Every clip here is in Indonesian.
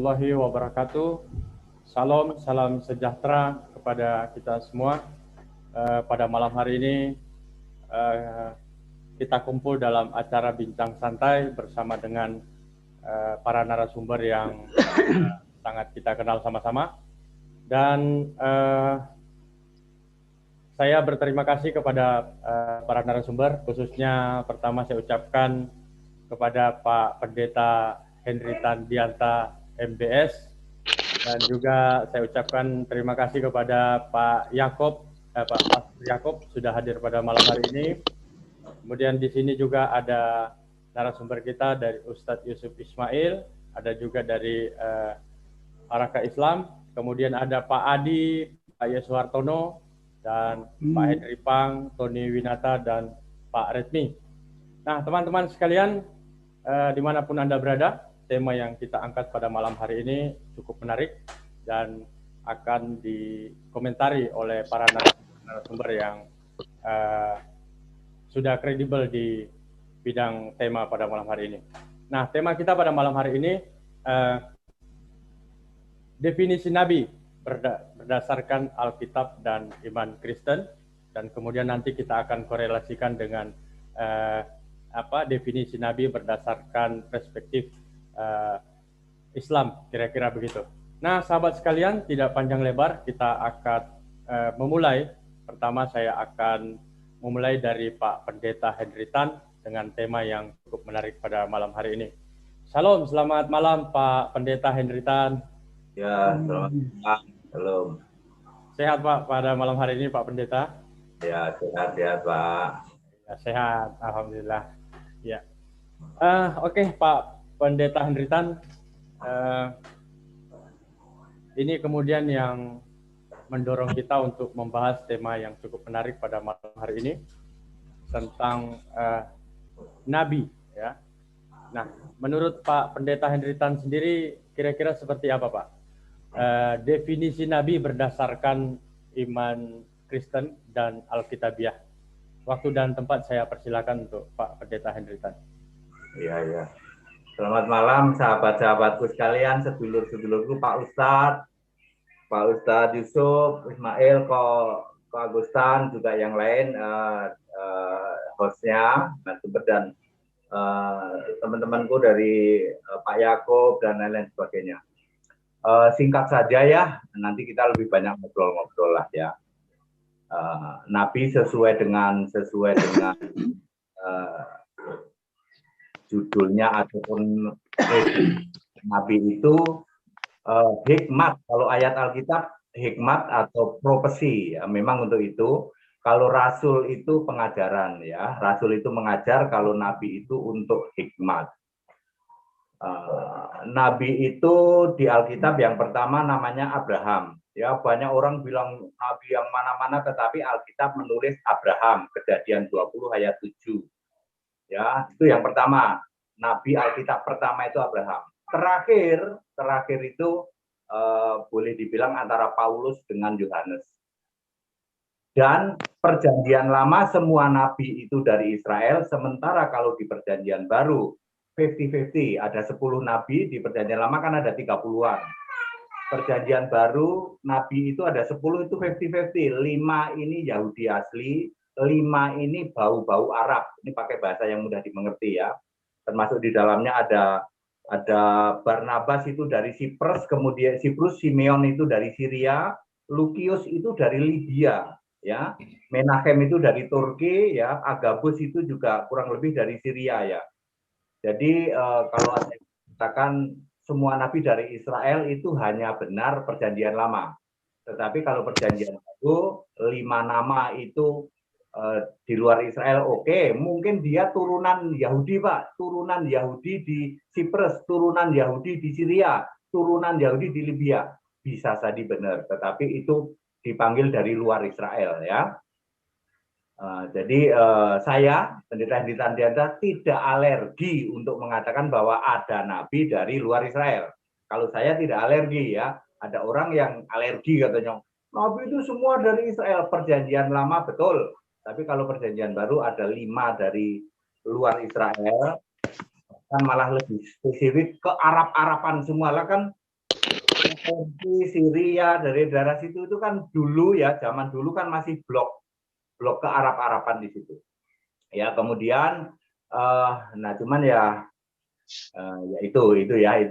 Warahmatullahi wabarakatuh. Salam sejahtera kepada kita semua. Pada malam hari ini kita kumpul dalam acara bincang santai bersama dengan para narasumber yang sangat kita kenal sama-sama. Dan saya berterima kasih kepada para narasumber, khususnya pertama saya ucapkan kepada Pak Pendeta Henritan Dianta MBS, dan juga saya ucapkan terima kasih kepada Pak Pastor Yakob sudah hadir pada malam hari ini. Kemudian di sini juga ada narasumber kita dari Ustadz Yusuf Ismail, ada juga dari Araka Islam, kemudian ada Pak Adi, Pak Yeswartono, dan Pak Henry Pang, Tony Winata, dan Pak Redmi. Nah, teman-teman sekalian, dimanapun Anda berada, tema yang kita angkat pada malam hari ini cukup menarik dan akan dikomentari oleh para narasumber yang sudah kredibel di bidang tema pada malam hari ini. Nah, tema kita pada malam hari ini definisi Nabi berdasarkan Alkitab dan iman Kristen, dan kemudian nanti kita akan korelasikan dengan definisi Nabi berdasarkan perspektif Islam, kira-kira begitu. Nah, sahabat sekalian, tidak panjang lebar, kita akan memulai. Pertama saya akan memulai dari Pak Pendeta Henritan dengan tema yang cukup menarik pada malam hari ini. Salam, selamat malam Pak Pendeta Henritan. Ya, selamat malam. Shalom. Sehat Pak pada malam hari ini Pak Pendeta? Ya, sehat-sehat Pak. Ya, sehat, alhamdulillah. Ya. Oke, Pak Pendeta Henritan, ini kemudian yang mendorong kita untuk membahas tema yang cukup menarik pada malam hari ini tentang Nabi, ya. Nah, menurut Pak Pendeta Henritan sendiri, kira-kira seperti apa Pak? Definisi Nabi berdasarkan iman Kristen dan Alkitabiah. Waktu dan tempat saya persilakan untuk Pak Pendeta Henritan. Iya. Selamat malam sahabat-sahabatku sekalian, sedulur-sedulurku, Pak Ustadz Yusuf, Ismail, Ko Agustan, juga yang lain, hostnya, dan teman-temanku dari Pak Yakob dan lain-lain sebagainya. Singkat saja ya, nanti kita lebih banyak ngobrol-ngobrol lah ya. Nabi sesuai dengan judulnya ataupun Nabi itu hikmat. Kalau ayat Alkitab hikmat atau profesi, ya, memang untuk itu. Kalau Rasul itu pengajaran, ya. Rasul itu mengajar, kalau Nabi itu untuk hikmat. Nabi itu di Alkitab yang pertama namanya Abraham. Ya, banyak orang bilang Nabi yang mana-mana, tetapi Alkitab menulis Abraham, Kejadian 20 ayat 7. Ya, itu yang pertama. Nabi Alkitab pertama itu Abraham. Terakhir itu boleh dibilang antara Paulus dengan Yohanes. Dan perjanjian lama semua nabi itu dari Israel, sementara kalau di perjanjian baru 50-50, ada 10 nabi, di perjanjian lama kan ada 30-an. Perjanjian baru nabi itu ada 10, itu 50-50, 5 ini Yahudi asli, 5 ini bau-bau Arab. Ini pakai bahasa yang mudah dimengerti ya. Termasuk di dalamnya ada Barnabas itu dari Siprus, kemudian Simeon itu dari Syria, Lukius itu dari Libya, ya. Menachem itu dari Turki, ya. Agabus itu juga kurang lebih dari Syria, ya. Jadi kalau saya katakan semua nabi dari Israel itu hanya benar perjanjian lama. Tetapi kalau perjanjian baru 5 nama itu di luar Israel, oke. Mungkin dia turunan Yahudi, Pak. Turunan Yahudi di Siprus, turunan Yahudi di Syria, turunan Yahudi di Libya. Bisa saja benar, tetapi itu dipanggil dari luar Israel, ya. Jadi saya, Pendeta Henritan Dianta, tidak alergi untuk mengatakan bahwa ada nabi dari luar Israel. Kalau saya tidak alergi, ya. Ada orang yang alergi katanya, nabi itu semua dari Israel. Perjanjian lama betul, tapi kalau perjanjian baru ada 5 dari luar Israel, kan malah lebih spesifik ke Arab-Araban semua lah, kan Turki, Syria, dari daerah situ itu kan dulu ya, zaman dulu kan masih blok ke Arab-Araban di situ. Ya, kemudian nah cuman ya itu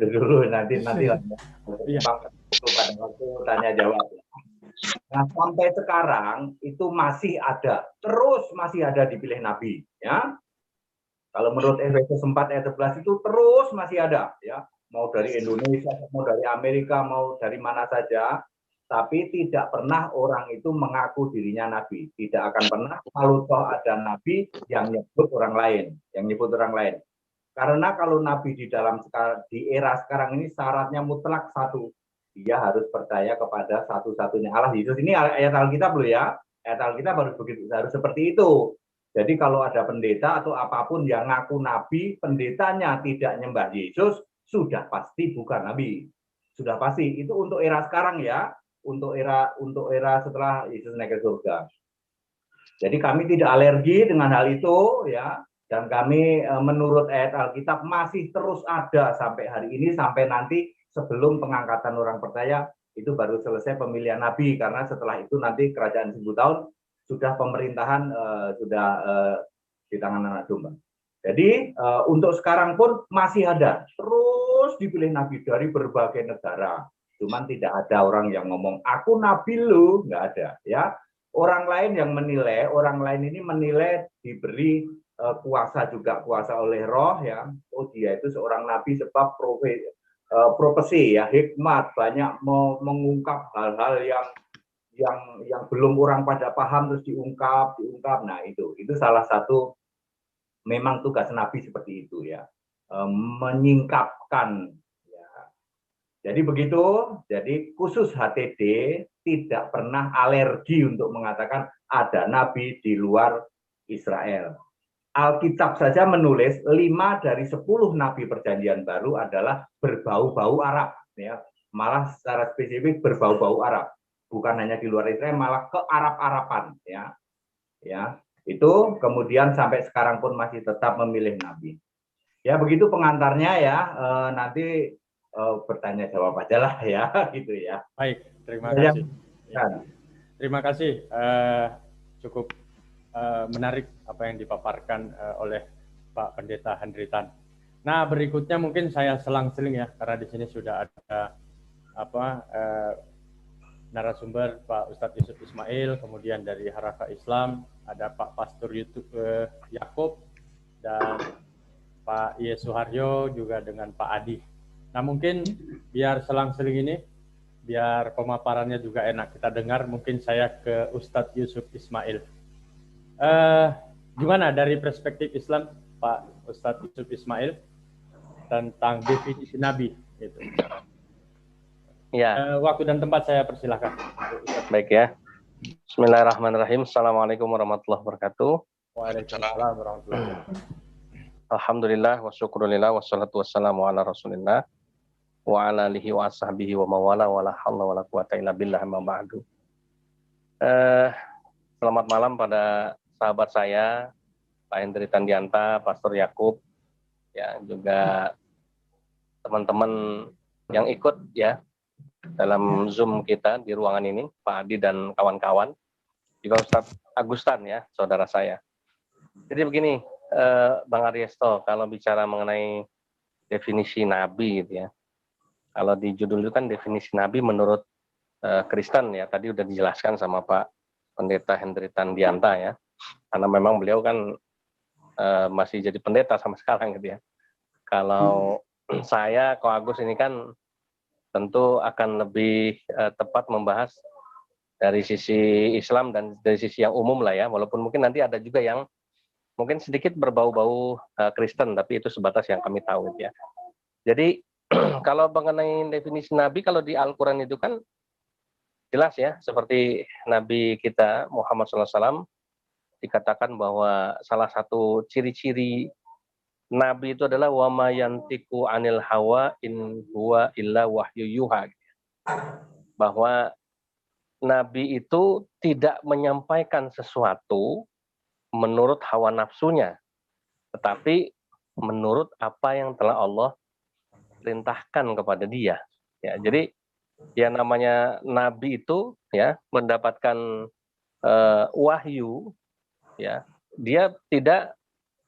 dulu nanti lah Iya. pada waktu tanya jawab. Nah, sampai sekarang itu masih ada, terus masih ada dipilih Nabi, ya. Kalau menurut Efesus 4 ayat 11 itu terus masih ada, ya. Mau dari Indonesia, mau dari Amerika, mau dari mana saja, tapi tidak pernah orang itu mengaku dirinya Nabi. Tidak akan pernah kalau toh ada Nabi yang nyebut orang lain, Karena kalau Nabi di era sekarang ini syaratnya mutlak satu, dia harus percaya kepada satu-satunya Allah, Yesus. Ini ayat Alkitab loh ya, ayat Alkitab harus seperti itu. Jadi kalau ada pendeta atau apapun yang ngaku Nabi, pendetanya tidak nyembah Yesus, sudah pasti bukan Nabi. Sudah pasti. Itu untuk era sekarang ya, untuk era setelah Yesus naik ke surga. Jadi kami tidak alergi dengan hal itu ya, dan kami menurut ayat Alkitab masih terus ada sampai hari ini, sampai nanti sebelum pengangkatan orang percaya itu baru selesai pemilihan Nabi, karena setelah itu nanti kerajaan 1000 tahun sudah pemerintahan sudah di tangan anak domba. Jadi untuk sekarang pun masih ada terus dipilih Nabi dari berbagai negara. Cuman tidak ada orang yang ngomong aku Nabi lu, nggak ada ya. Orang lain yang menilai, orang lain ini menilai diberi kuasa oleh Roh ya. Oh dia itu seorang nabi sebab profesi ya, hikmat, banyak mengungkap hal-hal yang belum orang pada paham terus diungkap. Nah itu salah satu memang tugas nabi seperti itu ya, menyingkapkan. Jadi begitu, jadi khusus HTD tidak pernah alergi untuk mengatakan ada nabi di luar Israel. Alkitab saja menulis 5 dari 10 nabi perjanjian baru adalah berbau-bau Arab, ya. Malah secara spesifik berbau-bau Arab. Bukan hanya di luar Israel, malah ke Arab-Araban, ya. Ya, itu kemudian sampai sekarang pun masih tetap memilih nabi. Ya, begitu pengantarnya ya. Nanti bertanya jawab aja lah ya, gitu ya. Baik, terima kasih. Ya. Terima kasih, cukup menarik apa yang dipaparkan oleh Pak Pendeta Hendritan. Nah, berikutnya mungkin saya selang-seling ya, karena di sini sudah ada narasumber Pak Ustadz Yusuf Ismail, kemudian dari Harafa Islam ada Pak Pastor Yakub dan Pak Iye Suharyo juga dengan Pak Adi. Nah mungkin biar selang-seling ini, biar pemaparannya juga enak kita dengar, mungkin saya ke Ustadz Yusuf Ismail. Gimana dari perspektif Islam, Pak Ustadz Yusuf Ismail, tentang definisi Nabi? Gitu. Ya. Waktu dan tempat saya persilahkan. Baik ya. Bismillahirrahmanirrahim. Assalamualaikum warahmatullahi wabarakatuh. Waalaikumsalam warahmatullahi wabarakatuh. Alhamdulillah wa syukurillah wassalatu wassalamu ala rasulillah wa ala alihi wa ashabihi wa mawala wa la hawla wa la quwata illa billah amma ba'du. Selamat malam pada sahabat saya, Pak Hendritan Dianta, Pastor Yakub, ya, juga teman-teman yang ikut ya dalam Zoom kita di ruangan ini, Pak Adi dan kawan-kawan, juga Ustadz Agustan ya, saudara saya. Jadi begini, Bang Ariesto, kalau bicara mengenai definisi Nabi gitu ya, kalau di judul itu kan definisi Nabi menurut Kristen ya, tadi udah dijelaskan sama Pak Pendeta Hendritan Dianta ya, karena memang beliau kan masih jadi pendeta sama sekarang gitu ya. Kalau saya, Ko Agus ini kan tentu akan lebih tepat membahas dari sisi Islam dan dari sisi yang umum lah ya, walaupun mungkin nanti ada juga yang mungkin sedikit berbau-bau Kristen, tapi itu sebatas yang kami tahu ya. Jadi kalau mengenai definisi Nabi, kalau di Al-Quran itu kan jelas ya, seperti Nabi kita Muhammad SAW dikatakan bahwa salah satu ciri-ciri Nabi itu adalah wa ma yantiqu anil hawa in huwa illa wahyu yuha. Bahwa Nabi itu tidak menyampaikan sesuatu menurut hawa nafsunya, tetapi menurut apa yang telah Allah perintahkan kepada dia. Ya, jadi Ya namanya nabi itu ya mendapatkan wahyu ya, dia tidak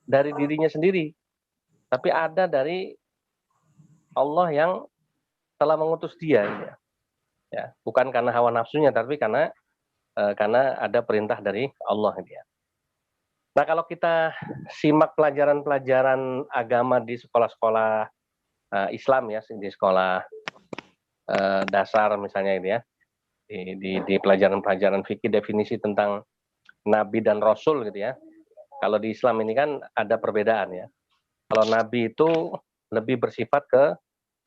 dari dirinya sendiri, tapi ada dari Allah yang telah mengutus dia gitu ya. Ya, bukan karena hawa nafsunya tapi karena ada perintah dari Allah gitu ya. Nah, kalau kita simak pelajaran-pelajaran agama di sekolah-sekolah Islam ya, di sekolah dasar misalnya gitu ya, di pelajaran-pelajaran fikih definisi tentang nabi dan rasul gitu ya. Kalau di Islam ini kan ada perbedaan ya. Kalau nabi itu lebih bersifat ke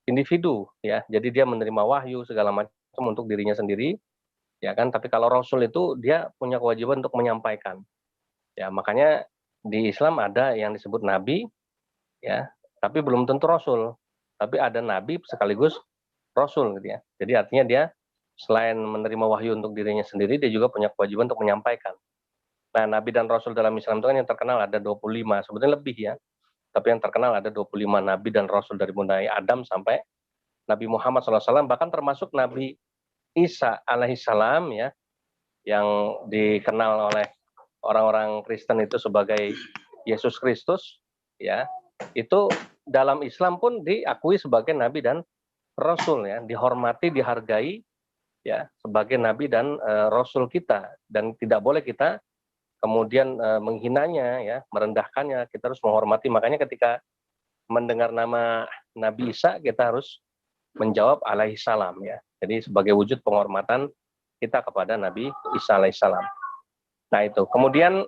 individu ya. Jadi dia menerima wahyu segala macam untuk dirinya sendiri ya kan. Tapi kalau rasul itu dia punya kewajiban untuk menyampaikan. Ya, makanya di Islam ada yang disebut nabi ya, tapi belum tentu rasul. Tapi ada nabi sekaligus rasul gitu ya. Jadi artinya dia selain menerima wahyu untuk dirinya sendiri, dia juga punya kewajiban untuk menyampaikan. Nah, nabi dan rasul dalam Islam itu kan yang terkenal ada 25, sebetulnya lebih ya. Tapi yang terkenal ada 25 nabi dan rasul dari mulai Adam sampai Nabi Muhammad SAW, bahkan termasuk Nabi Isa alaihissalam ya, yang dikenal oleh orang-orang Kristen itu sebagai Yesus Kristus ya. Itu dalam Islam pun diakui sebagai nabi dan rasul ya, dihormati, dihargai ya sebagai nabi dan rasul kita, dan tidak boleh kita kemudian menghinanya ya, merendahkannya. Kita harus menghormati. Makanya ketika mendengar nama Nabi Isa, kita harus menjawab alaihissalam ya. Jadi sebagai wujud penghormatan kita kepada Nabi Isa alaihissalam. Nah itu. Kemudian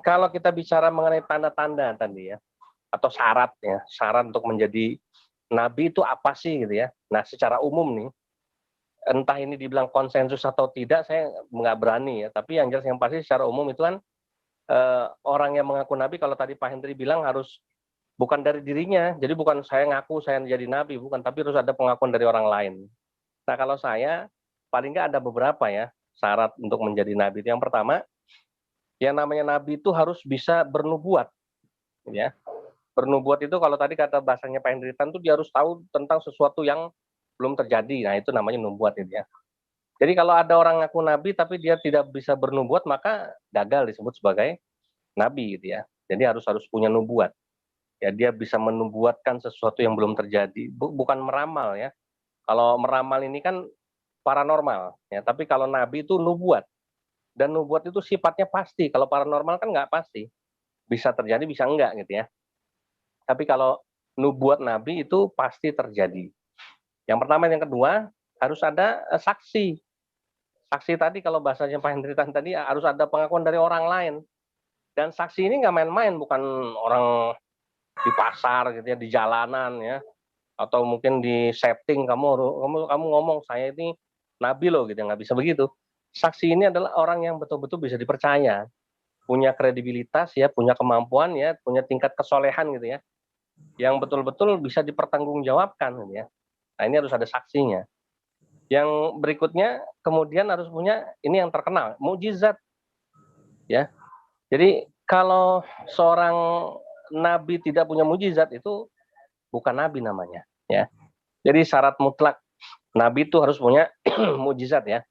kalau kita bicara mengenai tanda-tanda tadi ya, atau syarat ya, syarat untuk menjadi nabi itu apa sih gitu ya. Nah secara umum nih, entah ini dibilang konsensus atau tidak, saya nggak berani ya. Tapi yang jelas yang pasti secara umum itu kan orang yang mengaku nabi, kalau tadi Pak Hendri bilang harus bukan dari dirinya, jadi bukan saya ngaku saya jadi nabi, bukan, tapi harus ada pengakuan dari orang lain. Nah kalau saya, paling nggak ada beberapa ya syarat untuk menjadi nabi. Yang pertama, yang namanya nabi itu harus bisa bernubuat, ya. Bernubuat itu kalau tadi kata bahasanya Pak Hendritan itu dia harus tahu tentang sesuatu yang belum terjadi. Nah itu namanya nubuat itu ya. Jadi kalau ada orang ngaku nabi tapi dia tidak bisa bernubuat, maka gagal disebut sebagai nabi gitu ya. Jadi harus punya nubuat. Ya dia bisa menubuatkan sesuatu yang belum terjadi, bukan meramal ya. Kalau meramal ini kan paranormal ya, tapi kalau nabi itu nubuat, dan nubuat itu sifatnya pasti. Kalau paranormal kan nggak pasti, bisa terjadi bisa enggak gitu ya. Tapi kalau nubuat nabi itu pasti terjadi. Yang pertama. Yang kedua, harus ada saksi. Saksi tadi kalau bahasanya Pak Hendritan tadi harus ada pengakuan dari orang lain, dan saksi ini nggak main-main, bukan orang di pasar gitu ya, di jalanan ya, atau mungkin di setting kamu ngomong saya ini nabi loh gitu, nggak bisa begitu. Saksi ini adalah orang yang betul-betul bisa dipercaya, punya kredibilitas ya, punya kemampuan ya, punya tingkat kesolehan gitu ya, yang betul-betul bisa dipertanggungjawabkan gitu ya. Nah ini harus ada saksinya. Yang berikutnya kemudian harus punya ini yang terkenal, mukjizat ya. Jadi kalau seorang nabi tidak punya mukjizat, itu bukan nabi namanya ya. Jadi syarat mutlak nabi itu harus punya mukjizat ya.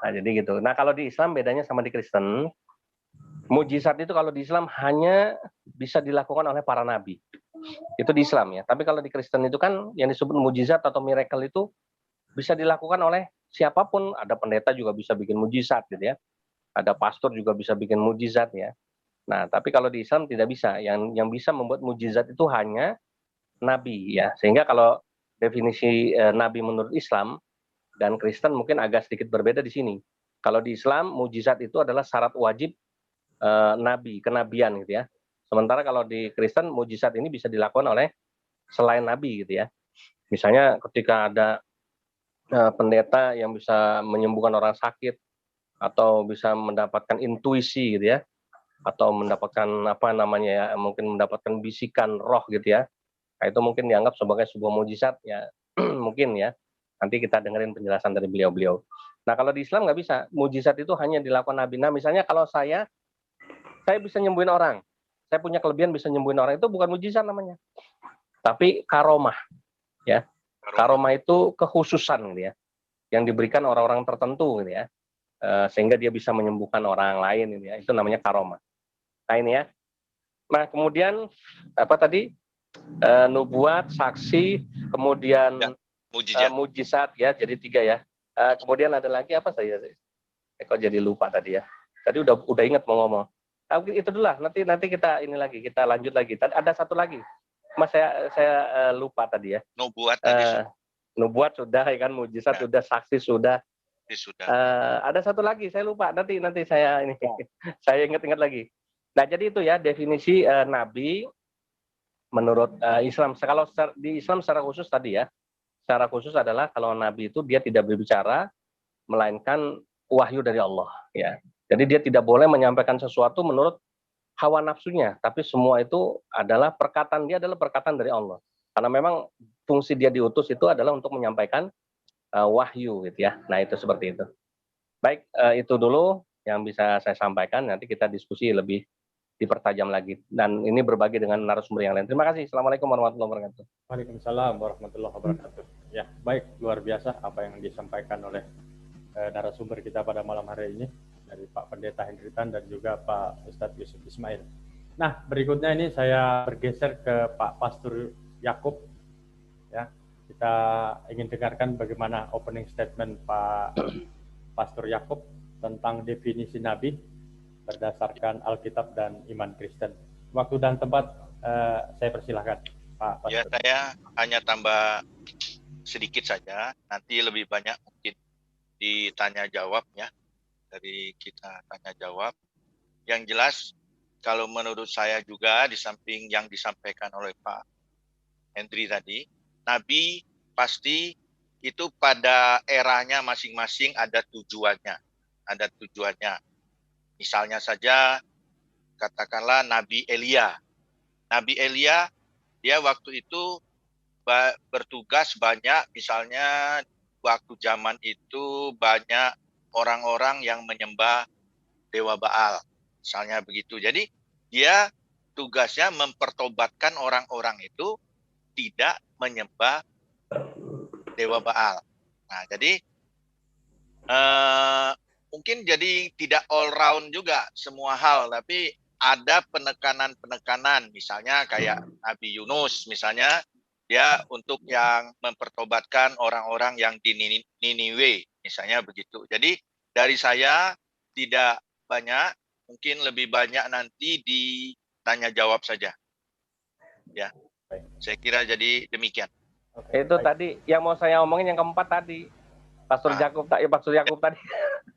Nah jadi gitu. Nah kalau di Islam bedanya sama di Kristen, mukjizat itu kalau di Islam hanya bisa dilakukan oleh para nabi, itu di Islam ya. Tapi kalau di Kristen itu kan yang disebut mukjizat atau miracle itu bisa dilakukan oleh siapapun. Ada pendeta juga bisa bikin mukjizat gitu ya, ada pastor juga bisa bikin mukjizat ya. Nah, tapi kalau di Islam tidak bisa. Yang bisa membuat mukjizat itu hanya nabi ya. Sehingga kalau definisi nabi menurut Islam dan Kristen mungkin agak sedikit berbeda di sini. Kalau di Islam mukjizat itu adalah syarat wajib nabi, kenabian gitu ya. Sementara kalau di Kristen mukjizat ini bisa dilakukan oleh selain nabi gitu ya. Misalnya ketika ada pendeta yang bisa menyembuhkan orang sakit, atau bisa mendapatkan intuisi gitu ya, atau mendapatkan apa namanya ya, mungkin mendapatkan bisikan roh gitu ya. Nah, itu mungkin dianggap sebagai sebuah mukjizat ya. Mungkin ya. Nanti kita dengerin penjelasan dari beliau-beliau. Nah, kalau di Islam nggak bisa. Mukjizat itu hanya dilakukan nabi. Nah, misalnya kalau saya bisa nyembuhin orang. Saya punya kelebihan bisa nyembuhin orang, itu bukan mukjizat namanya. Tapi karomah ya. Karomah itu kekhususan gitu ya. yang diberikan orang-orang tertentu gitu ya. Sehingga dia bisa menyembuhkan orang lain gitu ya. Itu namanya karomah. Nah ini ya. Nah kemudian apa tadi? Nubuat, saksi, kemudian mujizat ya, jadi 3 ya. Kemudian ada lagi apa saya? Kok jadi lupa tadi ya. Tadi udah ingat mau ngomong. Tapi itu dulu lah. Nanti kita ini lagi, kita lanjut lagi. Tadi ada satu lagi. Mas saya lupa tadi ya. Nubuat tadi. Nubuat sudah ya kan, mujizat sudah, saksi sudah. Ada satu lagi saya lupa. Nanti saya ini saya ingat-ingat lagi. Nah, jadi itu ya definisi nabi menurut Islam. Kalau di Islam secara khusus tadi ya, secara khusus adalah kalau nabi itu dia tidak berbicara melainkan wahyu dari Allah ya. Jadi dia tidak boleh menyampaikan sesuatu menurut hawa nafsunya, tapi semua itu adalah perkataan dari Allah. Karena memang fungsi dia diutus itu adalah untuk menyampaikan wahyu gitu ya. Nah, itu seperti itu. Baik, itu dulu yang bisa saya sampaikan. Nanti kita diskusi lebih dipertajam lagi, dan ini berbagi dengan narasumber yang lain. Terima kasih. Assalamualaikum warahmatullahi wabarakatuh. Waalaikumsalam warahmatullahi wabarakatuh. Ya, baik, luar biasa apa yang disampaikan oleh narasumber kita pada malam hari ini dari Pak Pendeta Hendritan dan juga Pak Ustadz Yusuf Ismail. Nah, berikutnya ini saya bergeser ke Pak Pastor Yakub. Ya, kita ingin dengarkan bagaimana opening statement Pak Pastor Yakub tentang definisi nabi berdasarkan Alkitab dan iman Kristen. Waktu dan tempat saya persilahkan, Pak Pastor. Ya, saya hanya tambah sedikit saja. Nanti lebih banyak mungkin ditanya jawab ya, dari kita tanya jawab. Yang jelas, kalau menurut saya juga di samping yang disampaikan oleh Pak Hendri tadi, Nabi pasti itu pada eranya masing-masing ada tujuannya. Ada tujuannya. Misalnya saja, katakanlah Nabi Elia. Nabi Elia, dia waktu itu bertugas banyak, misalnya waktu zaman itu banyak orang-orang yang menyembah Dewa Baal. Misalnya begitu. Jadi, dia tugasnya mempertobatkan orang-orang itu tidak menyembah Dewa Baal. Nah, jadi mungkin jadi tidak all round juga semua hal, tapi ada penekanan-penekanan, misalnya kayak Nabi Yunus, misalnya dia untuk yang mempertobatkan orang-orang yang di Niniwe, misalnya begitu. Jadi dari saya tidak banyak, mungkin lebih banyak nanti ditanya jawab saja. Ya, saya kira jadi demikian. Itu tadi yang mau saya omongin yang keempat tadi. Pastor Yakub tadi.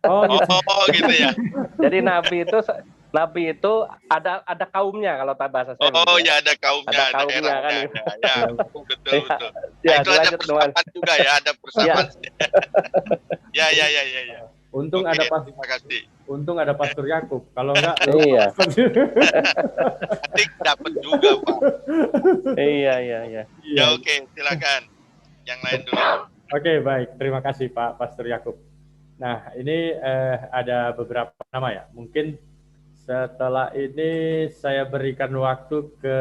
Oh, gitu ya. Jadi nabi itu ada kaumnya kalau bahasa saya. Oh ya, ada kaumnya, ada kaumnya kan. Ya, betul. Ya, itu ada persamaan juga ya, ada persamaan. Ya. Untung oke, terima kasih. Untung ada Pastor Yakub. Kalau enggak, iya. Dapat juga, Pak. Iya. Ya, oke, silakan. Yang lain dulu. Oke, baik. Terima kasih Pak Pastor Yakub. Nah, ini ada beberapa nama ya. Mungkin setelah ini saya berikan waktu ke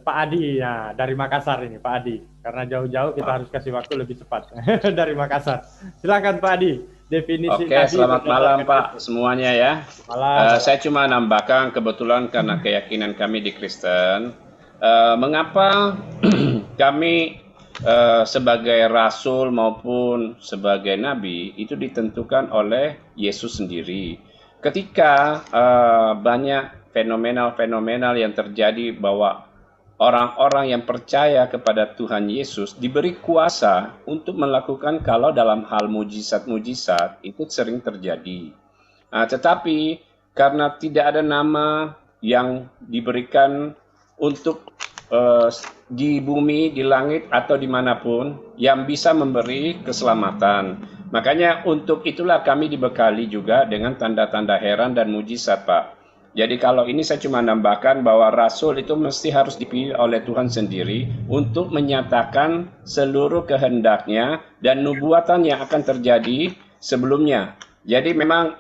Pak Adi. Nah, dari Makassar ini, Pak Adi. Karena jauh-jauh kita harus kasih waktu lebih cepat. Dari Makassar. Silakan Pak Adi. Definisi Oke, selamat malam Pak semuanya ya. Malam. Saya cuma nambahkan kebetulan karena keyakinan kami di Kristen. Mengapa kami sebagai rasul maupun sebagai nabi itu ditentukan oleh Yesus sendiri. Ketika banyak fenomenal-fenomenal yang terjadi bahwa orang-orang yang percaya kepada Tuhan Yesus diberi kuasa untuk melakukan kalau dalam hal mujizat-mujizat itu sering terjadi. Tetapi karena tidak ada nama yang diberikan untuk di bumi, di langit, atau dimanapun yang bisa memberi keselamatan. Makanya untuk itulah kami dibekali juga dengan tanda-tanda heran dan mujizat, Pak. Jadi kalau ini saya cuma nambahkan bahwa rasul itu mesti harus dipilih oleh Tuhan sendiri untuk menyatakan seluruh kehendaknya dan nubuatan yang akan terjadi sebelumnya. Jadi memang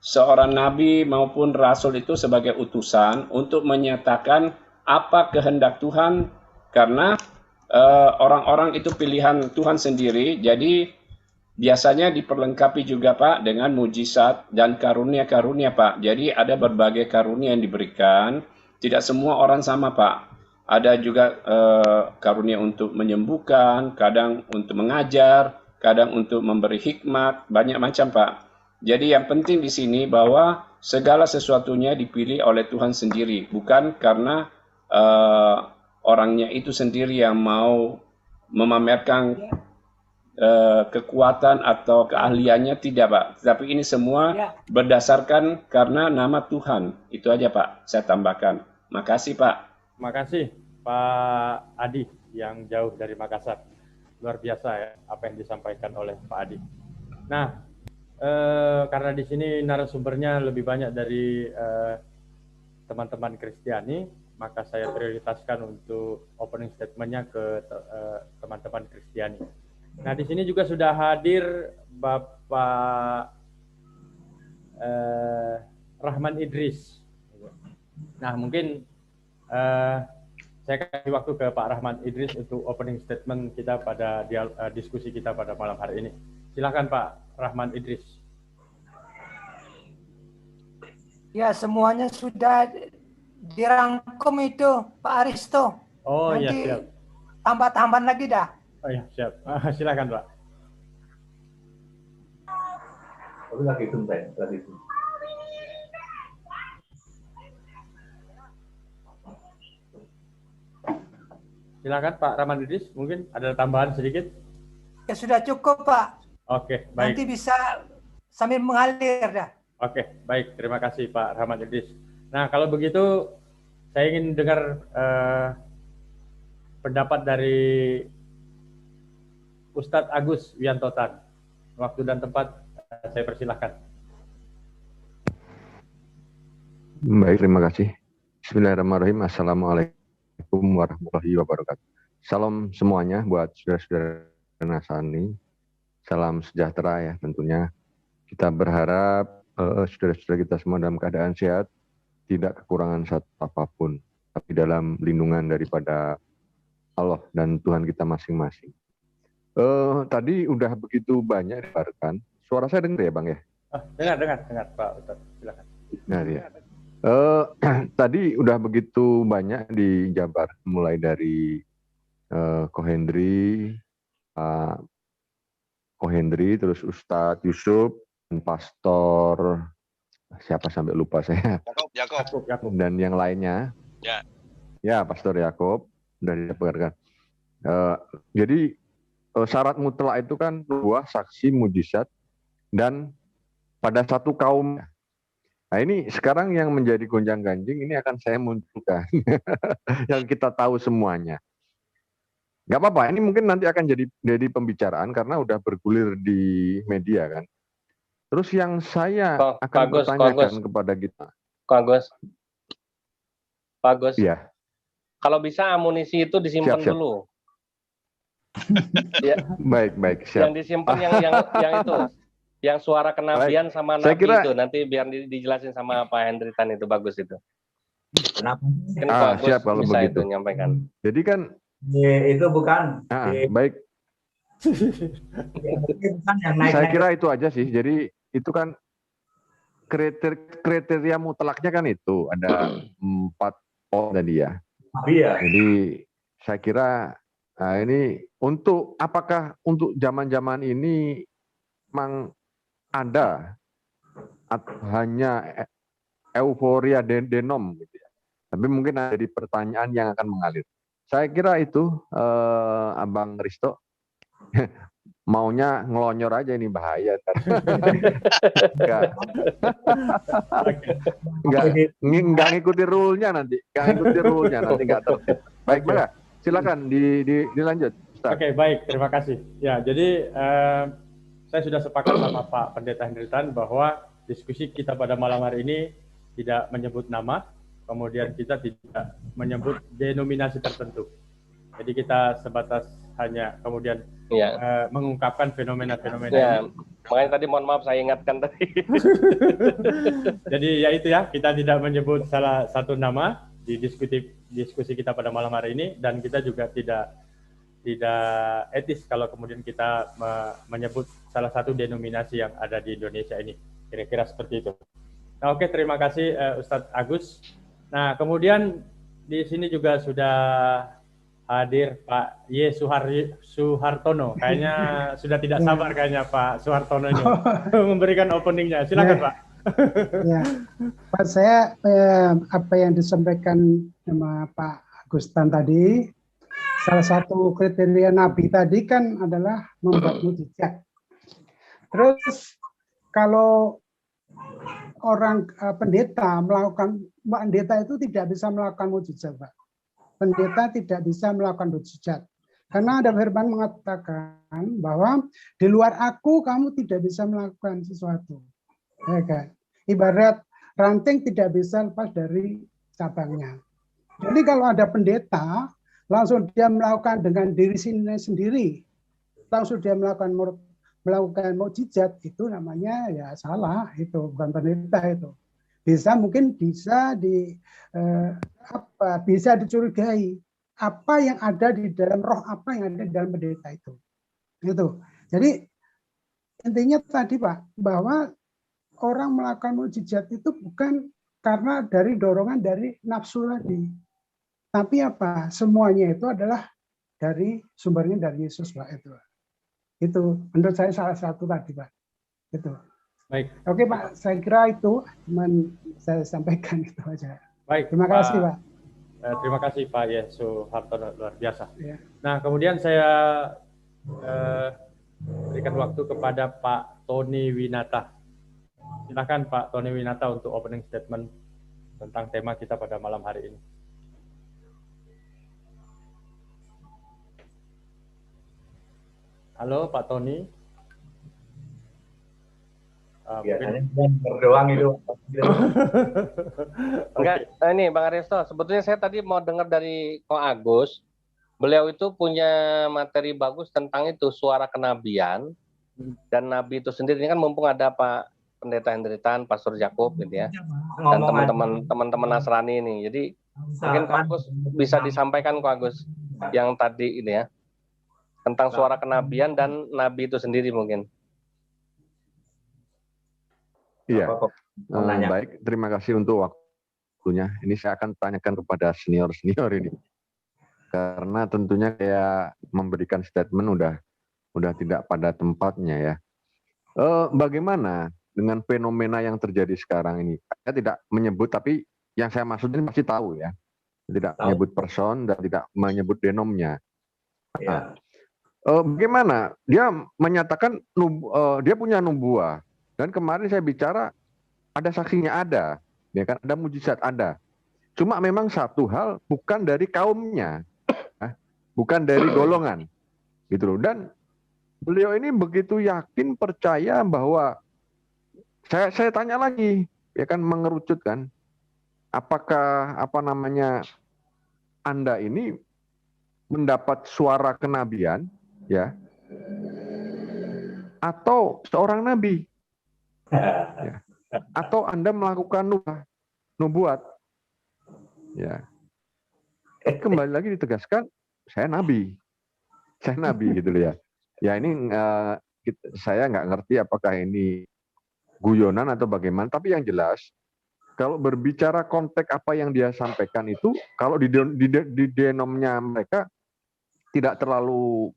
seorang nabi maupun rasul itu sebagai utusan untuk menyatakan apa kehendak Tuhan, karena orang-orang itu pilihan Tuhan sendiri. Jadi biasanya diperlengkapi juga Pak dengan mujizat dan karunia-karunia Pak. Jadi ada berbagai karunia yang diberikan, tidak semua orang sama Pak. Ada juga karunia untuk menyembuhkan, kadang untuk mengajar, kadang untuk memberi hikmat, banyak macam Pak. Jadi yang penting di sini bahwa segala sesuatunya dipilih oleh Tuhan sendiri, bukan karena orangnya itu sendiri yang mau memamerkan kekuatan atau keahliannya, tidak Pak. Tapi ini semua berdasarkan karena nama Tuhan. Itu aja Pak, saya tambahkan. Makasih Pak. Makasih Pak Adi yang jauh dari Makassar. Luar biasa ya apa yang disampaikan oleh Pak Adi. Nah, karena di sini narasumbernya lebih banyak dari teman-teman Kristiani, maka saya prioritaskan untuk opening statement-nya ke teman-teman Kristiani. Nah, di sini juga sudah hadir Bapak Rahman Idris. Nah, mungkin saya kasih waktu ke Pak Rahman Idris untuk opening statement kita pada diskusi kita pada malam hari ini. Silakan Pak Rahman Idris. Ya, semuanya sudah dirangkum itu, Pak Aristo. Oh Nanti iya, siap. Tambah-tambahan lagi dah. Oh iya, siap. Silakan Pak. Lagi tuntai, lagi tuntai. Silakan Pak Rahman Idris, mungkin ada tambahan sedikit. Ya sudah cukup Pak. Oke, baik. Nanti bisa sambil mengalir dah. Oke, baik. Terima kasih Pak Rahman Idris. Nah, kalau begitu saya ingin dengar pendapat dari Ustadz Agus Wiantotan. Waktu dan tempat saya persilahkan. Baik, terima kasih. Bismillahirrahmanirrahim. Assalamualaikum warahmatullahi wabarakatuh. Salam semuanya buat saudara-saudara Nasani. Salam sejahtera ya tentunya. Kita berharap saudara-saudara kita semua dalam keadaan sehat, tidak kekurangan satu apapun, tapi dalam lindungan daripada Allah dan Tuhan kita masing-masing. Tadi udah begitu banyak dipaparkan. Suara saya dengar ya Bang ya? Dengar Pak Ustadz, silakan. Nah, ya. Tadi udah begitu banyak dijabar, mulai dari Ko Hendri, Pak Ko Hendri, terus Ustadz Yusuf, dan Pastor siapa sampai lupa saya. Yakob. Dan yang lainnya. Ya, Pastor Yakob dari dipaparkan. Jadi syarat mutlak itu kan buah, saksi, mujizat, dan pada satu kaum. Nah ini sekarang yang menjadi gonjang-ganjing ini akan saya munculkan. Yang kita tahu semuanya. Nggak apa-apa, ini mungkin nanti akan jadi pembicaraan karena udah bergulir di media kan. Terus yang saya akan bertanyakan kepada kita. Pak Agus. Iya. Kalau bisa amunisi itu disimpan Siap. dulu. Ya. Baik, siap. Yang disimpan yang itu, yang suara kenabian sama nabi itu nanti biar dijelasin sama Pak Hendritan, itu bagus itu. Kenapa? Siap kalau bisa begitu. Itu nyampaikan. Jadi kan itu bukan. Baik. Bukan yang naik. Saya kira itu aja sih. Jadi itu kan kriteria mutlaknya kan itu ada 4 poin tadi ya. Iya. Jadi saya kira ini apakah untuk zaman-zaman ini memang ada atau hanya euforia denom gitu ya. Tapi mungkin ada di pertanyaan yang akan mengalir. Saya kira itu Abang Risto maunya ngelonyor aja, ini bahaya. Enggak ngikuti rule-nya nanti. Enggak tertib. Baik, Mbak. Silakan dilanjut. Oke, baik, terima kasih. Ya, jadi saya sudah sepakat sama Pak Pendeta Hendritan bahwa diskusi kita pada malam hari ini tidak menyebut nama, kemudian kita tidak menyebut denominasi tertentu. Jadi kita sebatas hanya kemudian mengungkapkan fenomena-fenomena ini. Makanya tadi mohon maaf saya ingatkan tadi. Jadi ya itu ya, kita tidak menyebut salah satu nama di diskusi kita pada malam hari ini, dan kita juga tidak tidak etis kalau kemudian kita menyebut salah satu denominasi yang ada di Indonesia ini. Kira-kira seperti itu. Nah, oke, terima kasih Ustadz Agus. Nah, kemudian di sini juga sudah hadir Pak Y. Suhartono. Kayaknya sudah tidak sabar kayaknya Pak Suhartono ini memberikan openingnya. Silakan Pak. Ya, Pak, saya apa yang disampaikan sama Pak Agustan tadi, salah satu kriteria Nabi tadi kan adalah membuat mujizat. Terus kalau orang pendeta itu tidak bisa melakukan mujizat, Pak. Pendeta tidak bisa melakukan mujizat. Karena ada firman mengatakan bahwa di luar aku kamu tidak bisa melakukan sesuatu. Ya kan? Ibarat ranting tidak bisa lepas dari cabangnya. Jadi kalau ada pendeta, langsung dia melakukan dengan diri sendiri, langsung dia melakukan mukjizat, itu namanya ya salah, itu bukan pendeta itu. Mungkin bisa bisa dicurigai apa yang ada di dalam roh, apa yang ada di dalam pendeta itu. Gitu. Jadi intinya tadi Pak, bahwa orang melakukan mukjizat itu bukan karena dari dorongan dari nafsu tadi. Tapi apa? Semuanya itu adalah dari sumbernya dari Yesus, Pak, itu. Itu menurut saya salah satu tadi, Pak. Itu. Baik. Oke, Pak, saya kira itu cuman saya sampaikan itu aja. Baik. Terima kasih, Pak. Terima kasih Pak Yesus Hartono, luar biasa. Ya. Nah, kemudian saya berikan waktu kepada Pak Tony Winata. Silakan Pak Tony Winata untuk opening statement tentang tema kita pada malam hari ini. Halo Pak Tony. Biasanya berdoang itu. Enggak, ini Bang Aristo, sebetulnya saya tadi mau dengar dari Ko Agus. Beliau itu punya materi bagus tentang itu, suara kenabian dan nabi itu sendiri. Ini kan mumpung ada Pak Pendeta Hendritan, Pastor Yakub gitu ya. Dan teman-teman Nasrani ini. Jadi mungkin Ko Agus bisa disampaikan Ko Agus yang tadi ini ya. Tentang suara kenabian dan nabi itu sendiri mungkin. Iya, baik. Terima kasih untuk waktunya. Ini saya akan tanyakan kepada senior ini, karena tentunya kayak memberikan statement udah tidak pada tempatnya ya. Bagaimana dengan fenomena yang terjadi sekarang ini? Saya tidak menyebut, tapi yang saya maksudin pasti tahu ya. Tidak menyebut person dan tidak menyebut denomnya. Ya. Bagaimana? Dia menyatakan dia punya nubuah. Dan kemarin saya bicara, ada saksinya ada, ya kan? Ada mujizat ada. Cuma memang satu hal, bukan dari kaumnya, bukan dari golongan, gitu loh. Dan beliau ini begitu yakin, percaya bahwa saya tanya lagi, ya kan, mengerucut kan, apakah Anda ini mendapat suara kenabian, ya, atau seorang nabi? Ya. Atau Anda melakukan nubuat, ya. Kembali lagi ditegaskan, saya nabi gitu loh ya. Ya ini saya nggak ngerti apakah ini guyonan atau bagaimana. Tapi yang jelas, kalau berbicara konteks apa yang dia sampaikan itu, kalau di denomnya mereka tidak terlalu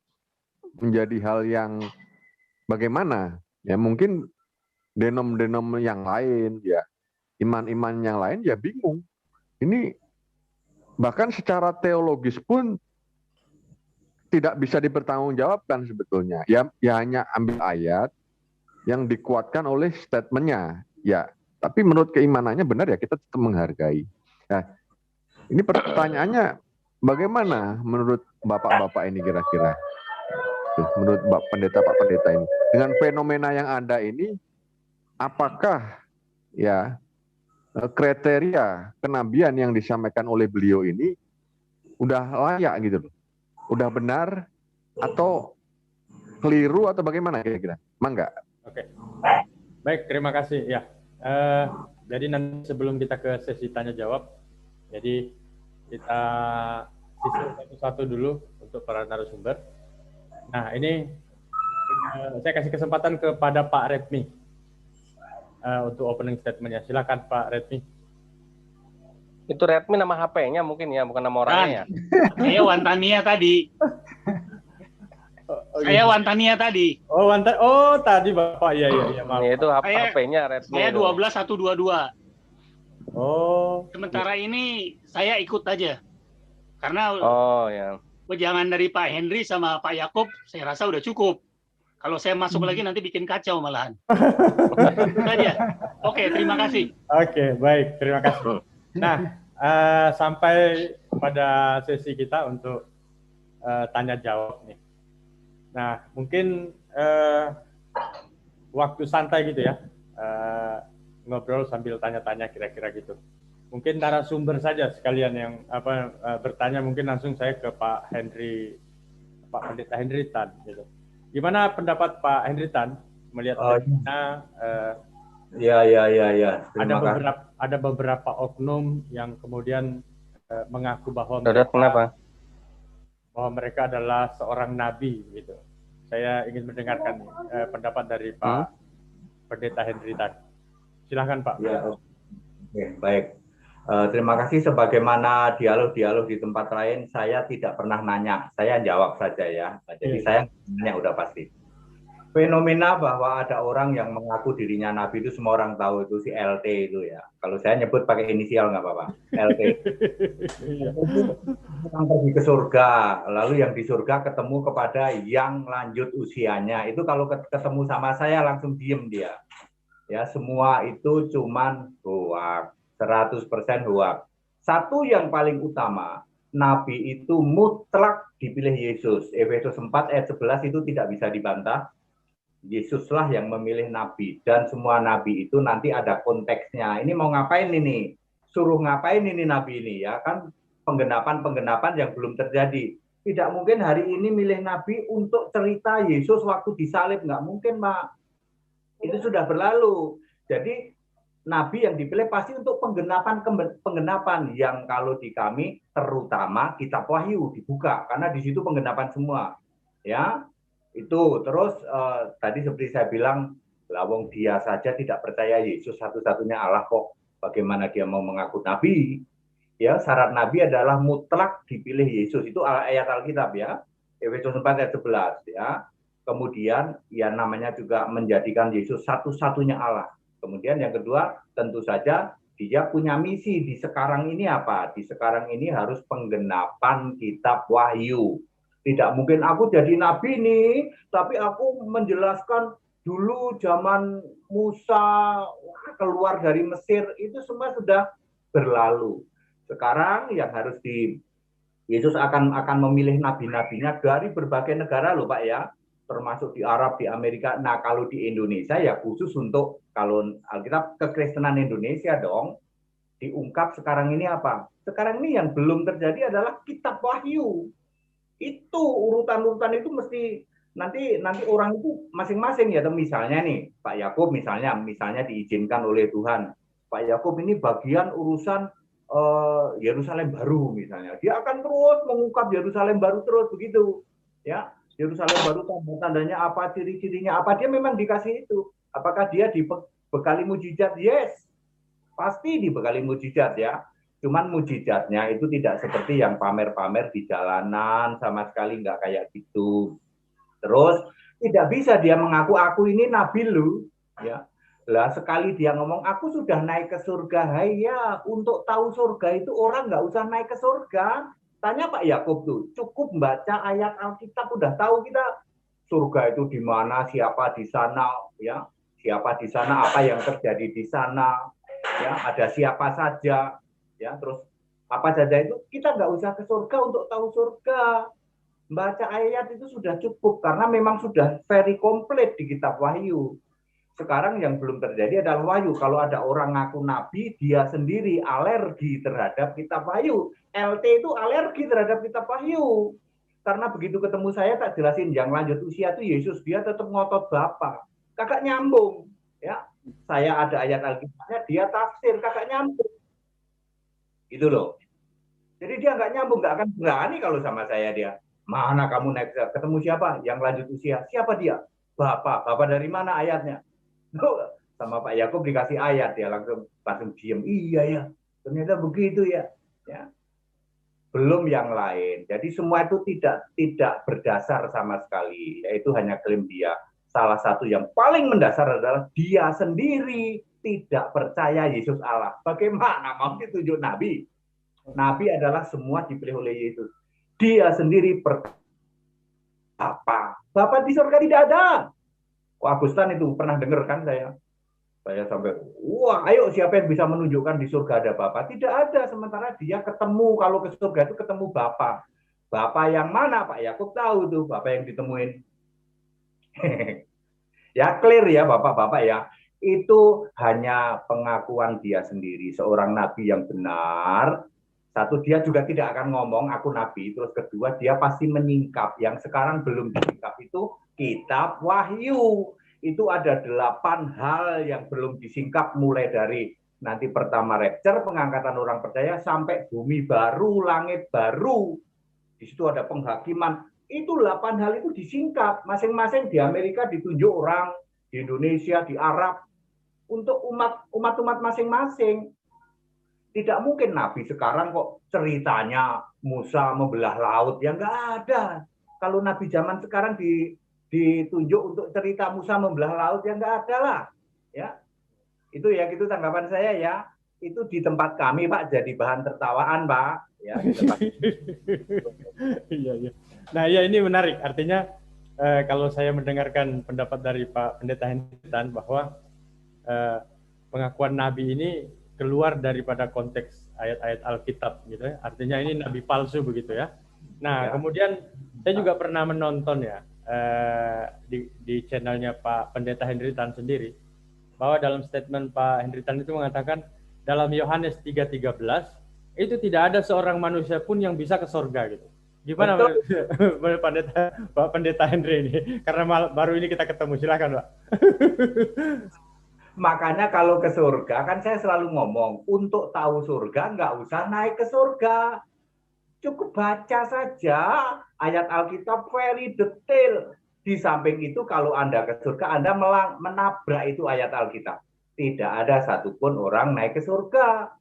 menjadi hal yang bagaimana. Ya mungkin denom-denom yang lain, ya iman-iman yang lain ya bingung. Ini bahkan secara teologis pun tidak bisa dipertanggungjawabkan sebetulnya. Ya hanya ambil ayat yang dikuatkan oleh statementnya. Ya, tapi menurut keimanannya benar ya, kita tetap menghargai. Nah, ini pertanyaannya bagaimana menurut bapak-bapak ini kira-kira? Menurut Pak Pendeta ini, dengan fenomena yang ada ini, apakah ya kriteria kenabian yang disampaikan oleh beliau ini udah layak gitu loh, udah benar atau keliru atau bagaimana kira-kira? Mangga. Oke, baik, terima kasih ya. Jadi nanti sebelum kita ke sesi tanya jawab, jadi kita sisir satu-satu dulu untuk para narasumber. Nah, ini saya kasih kesempatan kepada Pak Redmi untuk opening statement-nya. Silakan Pak Redmi. Itu Redmi nama HP-nya mungkin ya, bukan nama orangnya ya. Saya Wantania tadi. Saya Wantania tadi. Oh, tadi Bapak. Iya, maaf. Itu HP-nya Redmi. Saya 12122. Oh. Sementara ini saya ikut aja. Karena jangan dari Pak Henry sama Pak Yakub, saya rasa udah cukup. Kalau saya masuk lagi nanti bikin kacau malahan. Saja. Oke, terima kasih. Oke, baik, terima kasih. Nah, sampai pada sesi kita untuk tanya jawab nih. Nah, mungkin waktu santai gitu ya, ngobrol sambil tanya-tanya kira-kira gitu. Mungkin narasumber saja sekalian yang bertanya, mungkin langsung saya ke Pak Pendeta Henry Tan gitu. Gimana pendapat Pak Henry Tan melihat ya. Ada beberapa oknum yang kemudian mengaku bahwa mereka adalah seorang nabi gitu. Saya ingin mendengarkan pendapat dari Pak Pendeta Henry Tan. Silahkan Pak. Ya, oke, baik. Terima kasih. Sebagaimana dialog-dialog di tempat lain, saya tidak pernah nanya, saya jawab saja ya. Jadi saya nanya udah pasti. Fenomena bahwa ada orang yang mengaku dirinya nabi itu semua orang tahu, itu si LT itu ya. Kalau saya nyebut pakai inisial nggak apa-apa, LT. Yang pergi ke surga, lalu yang di surga ketemu kepada yang lanjut usianya. Itu kalau ketemu sama saya langsung diem dia. Ya, semua itu cuman hoak, 100% hoak. Satu yang paling utama, nabi itu mutlak dipilih Yesus. Efesus 4 ayat 11 itu tidak bisa dibantah. Yesuslah yang memilih nabi, dan semua nabi itu nanti ada konteksnya. Ini mau ngapain ini? Suruh ngapain ini nabi ini ya kan? Penggenapan yang belum terjadi. Tidak mungkin hari ini milih nabi untuk cerita Yesus waktu disalib, nggak mungkin Pak. Itu sudah berlalu. Jadi nabi yang dipilih pasti untuk penggenapan yang kalau di kami terutama kitab Wahyu dibuka karena di situ penggenapan semua. Ya. Itu terus tadi seperti saya bilang, lawong dia saja tidak percaya Yesus satu-satunya Allah kok, bagaimana dia mau mengaku nabi? Ya, syarat nabi adalah mutlak dipilih Yesus. Itu ayat Alkitab ya, Efesus 4 ayat 11 ya. Kemudian ya namanya juga menjadikan Yesus satu-satunya Allah. Kemudian yang kedua, tentu saja dia punya misi di sekarang ini apa? Di sekarang ini harus penggenapan kitab Wahyu. Tidak mungkin aku jadi nabi nih, tapi aku menjelaskan dulu zaman Musa keluar dari Mesir, itu semua sudah berlalu. Sekarang yang harus Yesus akan memilih nabi-nabinya dari berbagai negara loh Pak ya, termasuk di Arab, di Amerika. Nah kalau di Indonesia ya khusus untuk, kalau Alkitab kekristenan Indonesia dong, diungkap sekarang ini apa? Sekarang ini yang belum terjadi adalah kitab Wahyu. Itu urutan-urutan itu mesti nanti orang itu masing-masing ya. Misalnya nih Pak Yakub misalnya diizinkan oleh Tuhan, Pak Yakub ini bagian urusan Yerusalem baru misalnya, dia akan terus mengungkap Yerusalem baru terus begitu ya. Yerusalem baru tandanya apa, ciri-cirinya apa, dia memang dikasih itu. Apakah dia dibekali mujizat? Yes, pasti dibekali mujizat ya. Cuman mujizatnya itu tidak seperti yang pamer-pamer di jalanan, sama sekali nggak kayak gitu. Terus tidak bisa dia mengaku aku ini nabi lu, ya. Lah sekali dia ngomong aku sudah naik ke surga, hai ya. Untuk tahu surga itu orang nggak usah naik ke surga. Tanya Pak Yakub tuh, cukup baca ayat Alkitab udah tahu kita surga itu di mana, siapa di sana, ya. Siapa di sana, apa yang terjadi di sana, ya. Ada siapa saja. Ya, terus apa saja itu kita nggak usah ke surga untuk tahu surga. Baca ayat itu sudah cukup karena memang sudah very komplit di kitab Wahyu. Sekarang yang belum terjadi adalah Wahyu. Kalau ada orang ngaku nabi, dia sendiri alergi terhadap kitab Wahyu. LT itu alergi terhadap kitab Wahyu. Karena begitu ketemu saya tak jelasin yang lanjut usia itu Yesus, dia tetap ngotot Bapa. Kakak nyambung, ya. Saya ada ayat Alkitabnya, dia tafsir, kakak nyambung. Itu loh. Jadi dia nggak nyambung, nggak akan berani kalau sama saya dia. Mana kamu naik ketemu siapa? Yang lanjut usia. Siapa dia? Bapak. Bapak dari mana ayatnya? Sama Pak Yakub dikasih ayat, ya langsung diem. Iya ya, ternyata begitu ya. Ya. Belum yang lain. Jadi semua itu tidak berdasar sama sekali. Yaitu hanya klaim dia. Salah satu yang paling mendasar adalah dia sendiri tidak percaya Yesus Allah. Bagaimana mau ditunjuk Nabi? Nabi adalah semua dipilih oleh Yesus. Dia sendiri Bapa di surga tidak ada. Kok Agustan itu pernah dengar kan saya? Saya sampai, wah ayo siapa yang bisa menunjukkan di surga ada Bapa? Tidak ada, sementara dia ketemu, kalau ke surga itu ketemu Bapa. Bapa yang mana? Pak Yakub tahu tuh Bapa yang ditemuin. Ya clear ya Bapak-Bapak ya. Itu hanya pengakuan dia sendiri. Seorang nabi yang benar. Satu, dia juga tidak akan ngomong aku nabi. Terus kedua, dia pasti menyingkap. Yang sekarang belum disingkap itu kitab Wahyu. Itu ada 8 hal yang belum disingkap, mulai dari nanti pertama rapture, pengangkatan orang percaya, sampai bumi baru, langit baru. Di situ ada penghakiman. Itu 8 hal itu disingkap. Masing-masing di Amerika ditunjuk orang, di Indonesia, di Arab, untuk umat-umat masing-masing. Tidak mungkin Nabi sekarang kok ceritanya Musa membelah laut. Ya nggak ada. Kalau Nabi zaman sekarang ditunjuk untuk cerita Musa membelah laut, ya nggak ada lah. Ya, itu ya, gitu tanggapan saya ya. Itu di tempat kami Pak jadi bahan tertawaan Pak. Ya, di tempat. Iya. Nah ya, ini menarik. Artinya kalau saya mendengarkan pendapat dari Pak Pendeta Henritan bahwa pengakuan Nabi ini keluar daripada konteks ayat-ayat Alkitab gitu ya. Artinya ini nabi palsu begitu ya. Nah, kemudian saya juga pernah menonton ya di channelnya Pak Pendeta Henritan sendiri, bahwa dalam statement Pak Henritan itu mengatakan dalam Yohanes 3:13 itu tidak ada seorang manusia pun yang bisa ke surga gitu. Gimana Pak Pendeta Henry ini? Karena baru ini kita ketemu, silakan Pak. Makanya kalau ke surga, kan saya selalu ngomong, untuk tahu surga nggak usah naik ke surga. Cukup baca saja ayat Alkitab very detail. Di samping itu kalau Anda ke surga, Anda menabrak itu ayat Alkitab. Tidak ada satupun orang naik ke surga.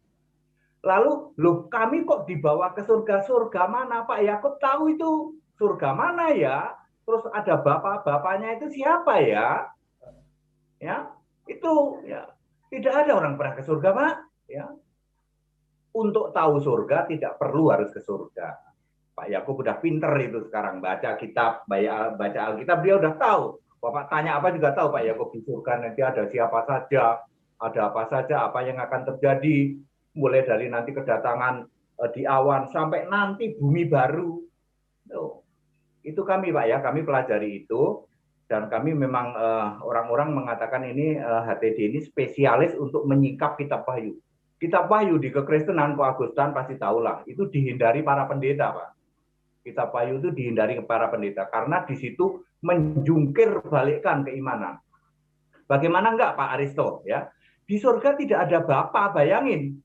Lalu, loh kami kok dibawa ke surga? Surga mana? Pak Yakub tahu itu. Surga mana ya? Terus ada bapaknya itu siapa ya? Ya. Itu ya, tidak ada orang pernah ke surga Pak. Ya. Untuk tahu surga tidak perlu harus ke surga. Pak Yakub udah pinter itu sekarang, baca kitab, baca Alkitab, dia udah tahu. Bapak tanya apa juga tahu Pak Yakub, di surga nanti ada siapa saja, ada apa saja, apa yang akan terjadi, mulai dari nanti kedatangan di awan sampai nanti bumi baru. Itu kami Pak ya, kami pelajari itu. Dan kami memang orang-orang mengatakan ini HTD ini spesialis untuk menyingkap kitab Wahyu. Kitab Wahyu di kekristenan, Pak Agustan pasti tahulah, itu dihindari para pendeta Pak. Kitab Wahyu itu dihindari para pendeta karena di situ menjungkir balikkan keimanan. Bagaimana enggak Pak Aristo ya? Di surga tidak ada Bapa, bayangin.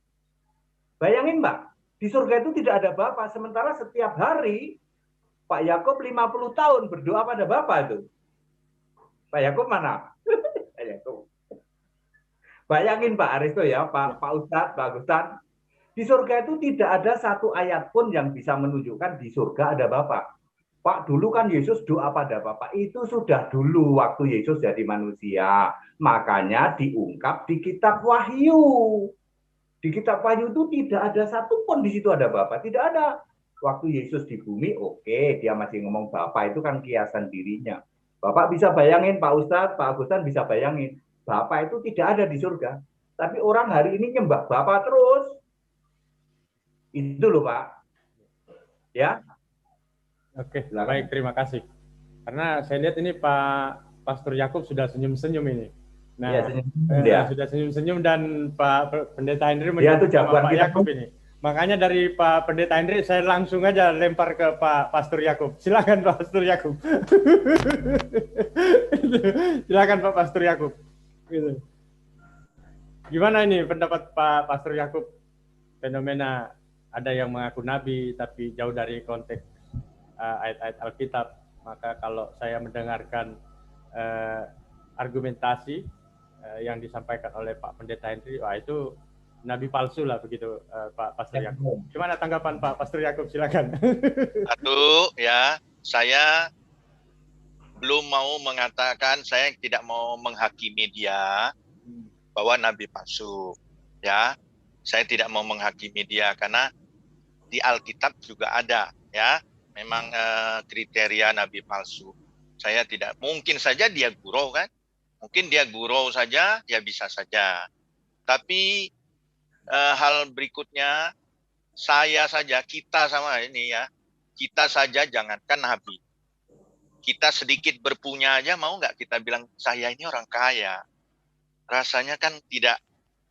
Bayangin Mbak, di surga itu tidak ada Bapa, sementara setiap hari Pak Yakub 50 tahun berdoa pada Bapa itu. Pak Yakub mana? Pak Yakub. Bayangin Pak Aristo ya, Pak Ustadz, Pak Agustan. Di surga itu tidak ada satu ayat pun yang bisa menunjukkan di surga ada Bapa. Pak, dulu kan Yesus doa pada Bapa. Itu sudah dulu waktu Yesus jadi manusia. Makanya diungkap di kitab Wahyu. Di kitab Wahyu itu tidak ada satu pun di situ ada Bapa. Tidak ada. Waktu Yesus di bumi, oke, dia masih ngomong Bapa, itu kan kiasan dirinya. Bapak bisa bayangin, Pak Ustadz, Pak Agustan bisa bayangin. Bapak itu tidak ada di surga. Tapi orang hari ini nyembah Bapak terus. Itu loh Pak. Ya. Oke, baik, terima kasih. Karena saya lihat ini Pak Pastor Yakub sudah senyum-senyum ini. Nah, ya, sudah senyum-senyum dan Pak Pendeta Henry menyebut nama Pak Yakub ini. Makanya dari Pak Pendeta Henry saya langsung aja lempar ke Pak Pastor Yakub. Silakan Pak Pastor Yakub. Silakan Pak Pastor Yakub. Gitu. Gimana ini pendapat Pak Pastor Yakub fenomena ada yang mengaku nabi tapi jauh dari konteks ayat-ayat Alkitab. Maka kalau saya mendengarkan argumentasi yang disampaikan oleh Pak Pendeta Henry, wah itu nabi palsu lah begitu, Pak Pastor Yakub. Gimana tanggapan Pak Pastor Yakub? Silakan. Satu, ya, saya belum mau mengatakan, saya tidak mau menghakimi dia bahwa nabi palsu. Ya, saya tidak mau menghakimi dia karena di Alkitab juga ada, ya, memang kriteria nabi palsu. Saya tidak, mungkin saja dia gurau kan, mungkin dia gurau saja, ya bisa saja. Tapi hal berikutnya, saya saja, kita sama ini ya, kita saja jangankan nabi, kita sedikit berpunya aja mau nggak kita bilang saya ini orang kaya? Rasanya kan tidak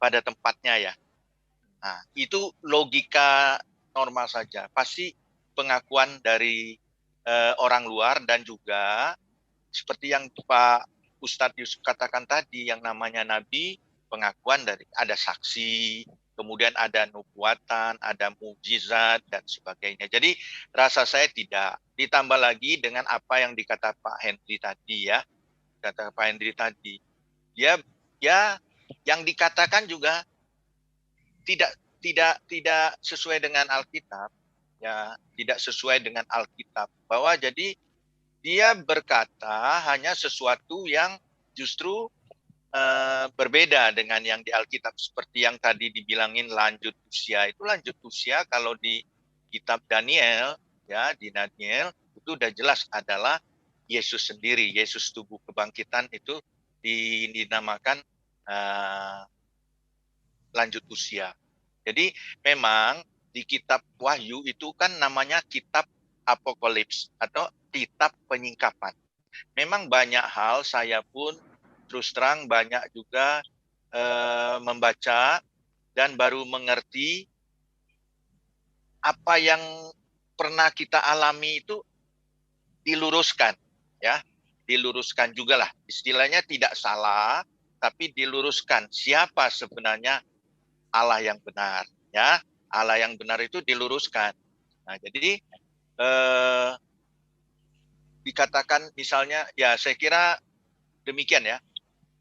pada tempatnya ya. Nah, itu logika normal saja. Pasti pengakuan dari orang luar, dan juga seperti yang Pak Ustadz Yusuf katakan tadi, yang namanya nabi, pengakuan dari ada saksi, kemudian ada nubuatan, ada mukjizat dan sebagainya. Jadi rasa saya tidak. Ditambah lagi dengan apa yang dikata Pak Henry tadi ya, kata Pak Henry tadi, ya yang dikatakan juga tidak sesuai dengan Alkitab, ya, tidak sesuai dengan Alkitab. Bahwa jadi dia berkata hanya sesuatu yang justru berbeda dengan yang di Alkitab, seperti yang tadi dibilangin lanjut usia. Itu lanjut usia kalau di kitab Daniel, ya, di Daniel itu udah jelas adalah Yesus sendiri. Yesus tubuh kebangkitan itu dinamakan lanjut usia. Jadi memang di kitab Wahyu itu kan namanya kitab Apokalips atau kitab penyingkapan. Memang banyak hal saya pun terus terang banyak juga membaca dan baru mengerti apa yang pernah kita alami itu diluruskan, ya, diluruskan juga lah. Istilahnya tidak salah, tapi diluruskan siapa sebenarnya Allah yang benar, ya. Allah yang benar itu diluruskan. Nah, jadi dikatakan misalnya, ya saya kira demikian ya.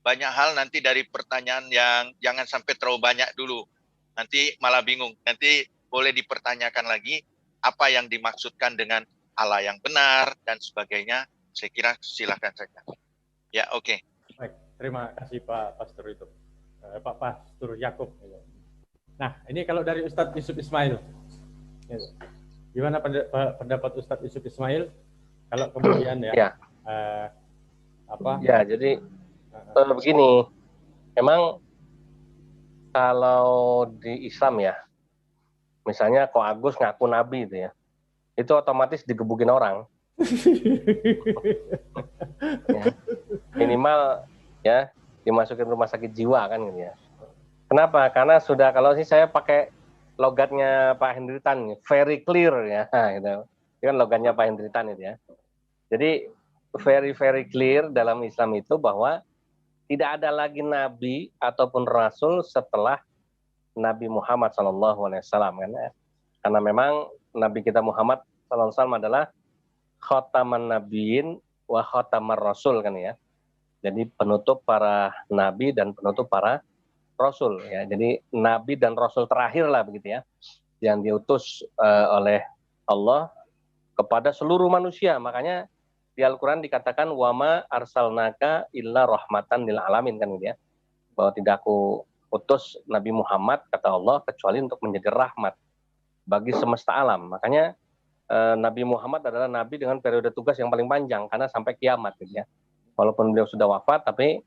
Banyak hal nanti dari pertanyaan yang jangan sampai terlalu banyak dulu. Nanti malah bingung. Nanti boleh dipertanyakan lagi apa yang dimaksudkan dengan Allah yang benar dan sebagainya. Saya kira silakan saja. Ya, oke. Baik, terima kasih Pak Pastor itu. Pak Pastor Yakub. Nah, ini kalau dari Ustadz Yusuf Ismail. Gimana pendapat Ustadz Yusuf Ismail? Kalau kemudian ya. Ya, jadi begini, memang kalau di Islam ya, misalnya Ko Agus ngaku nabi itu ya, itu otomatis digebukin orang. Ya. Minimal ya dimasukin rumah sakit jiwa kan gitu ya. Kenapa? Karena sudah, kalau sih saya pakai logatnya Pak Henry Tan, very clear ya, gitu. Itu kan logatnya Pak Henry Tan itu ya. Jadi very clear dalam Islam itu bahwa tidak ada lagi nabi ataupun rasul setelah Nabi Muhammad SAW kan ya. Karena memang Nabi kita Muhammad SAW adalah khataman nabiyyin wa khatamar rasul kan ya. Jadi penutup para nabi dan penutup para rasul ya. Jadi nabi dan rasul terakhir lah begitu ya, yang diutus oleh Allah kepada seluruh manusia. Makanya di Al-Quran dikatakan wama arsalnaka illa rahmatan lil alamin kan gitu ya, bahwa tidak aku utus Nabi Muhammad kata Allah kecuali untuk menjadi rahmat bagi semesta alam. Makanya Nabi Muhammad adalah nabi dengan periode tugas yang paling panjang karena sampai kiamat gitu ya. Walaupun beliau sudah wafat, tapi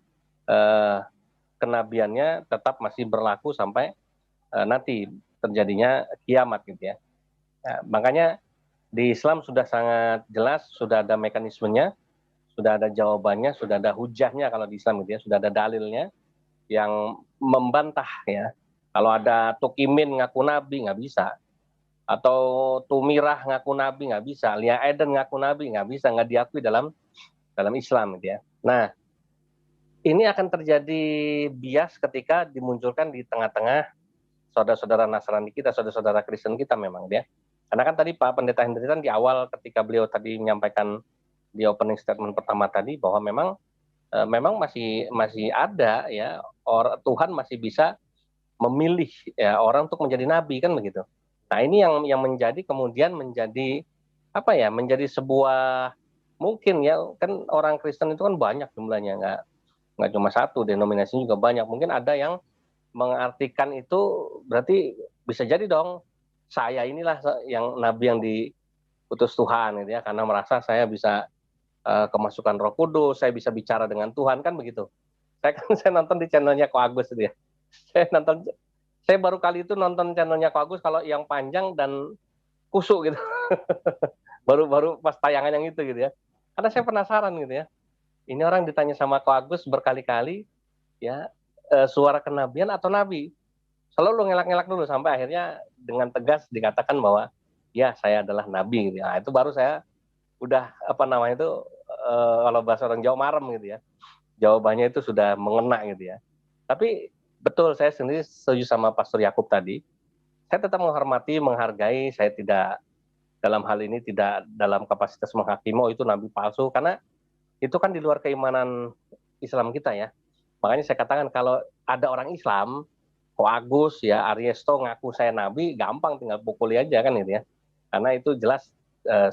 kenabiannya tetap masih berlaku sampai nanti terjadinya kiamat gitu ya. Nah, makanya di Islam sudah sangat jelas, sudah ada mekanismenya, sudah ada jawabannya, sudah ada hujahnya kalau di Islam gitu ya, sudah ada dalilnya yang membantah ya. Kalau ada Tukimin ngaku nabi nggak bisa, atau Tumirah ngaku nabi nggak bisa, Lia Eden ngaku nabi nggak bisa, nggak diakui dalam Islam gitu ya. Nah, ini akan terjadi bias ketika dimunculkan di tengah-tengah saudara-saudara Nasrani kita, saudara-saudara Kristen kita memang dia. Karena kan tadi Pak Pendeta Hendritan di awal ketika beliau tadi menyampaikan di opening statement pertama tadi bahwa memang masih ada ya, Tuhan masih bisa memilih ya orang untuk menjadi nabi kan begitu. Nah, ini yang menjadi kemudian menjadi apa ya? Menjadi sebuah mungkin ya, kan orang Kristen itu kan banyak jumlahnya, nggak cuma satu, denominasinya juga banyak. Mungkin ada yang mengartikan itu berarti bisa jadi dong saya inilah yang nabi yang diutus Tuhan gitu ya, karena merasa saya bisa kemasukan Roh Kudus, saya bisa bicara dengan Tuhan kan begitu. Saya nonton di channelnya Ko Agus itu ya. Saya baru kali itu nonton channelnya Ko Agus kalau yang panjang dan kusuk gitu. baru pas tayangan yang itu gitu ya. Karena saya penasaran gitu ya. Ini orang ditanya sama Ko Agus berkali-kali ya, suara kenabian atau nabi. Selalu ngelak-ngelak dulu sampai akhirnya dengan tegas dikatakan bahwa ya saya adalah nabi gitu ya. Nah, itu baru saya udah kalau bahasa orang Jawa marem gitu ya. Jawabannya itu sudah mengena gitu ya. Tapi betul, saya sendiri setuju sama Pastor Yakub tadi. Saya tetap menghormati, menghargai, saya tidak dalam hal ini tidak dalam kapasitas menghakimi itu nabi palsu, karena itu kan di luar keimanan Islam kita ya. Makanya saya katakan kalau ada orang Islam, Ko Agus ya, Ariesto ngaku saya nabi, gampang tinggal pukuli aja kan gitu ya. Karena itu jelas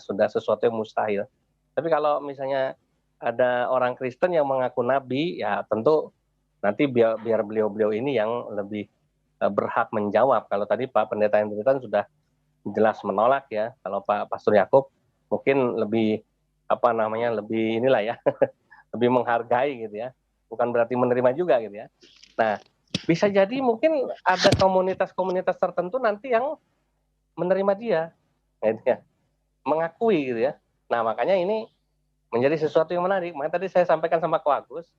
sudah sesuatu yang mustahil. Tapi kalau misalnya ada orang Kristen yang mengaku nabi, ya tentu nanti biar beliau-beliau ini yang lebih berhak menjawab. Kalau tadi Pak Pendeta Hendritan sudah jelas menolak ya. Kalau Pak Pastor Yakub mungkin lebih lebih inilah ya, lebih menghargai gitu ya. Bukan berarti menerima juga gitu ya. Nah, bisa jadi mungkin ada komunitas-komunitas tertentu nanti yang menerima dia, gitu ya, mengakui gitu ya. Nah, makanya ini menjadi sesuatu yang menarik. Makanya tadi saya sampaikan sama Ko Agus,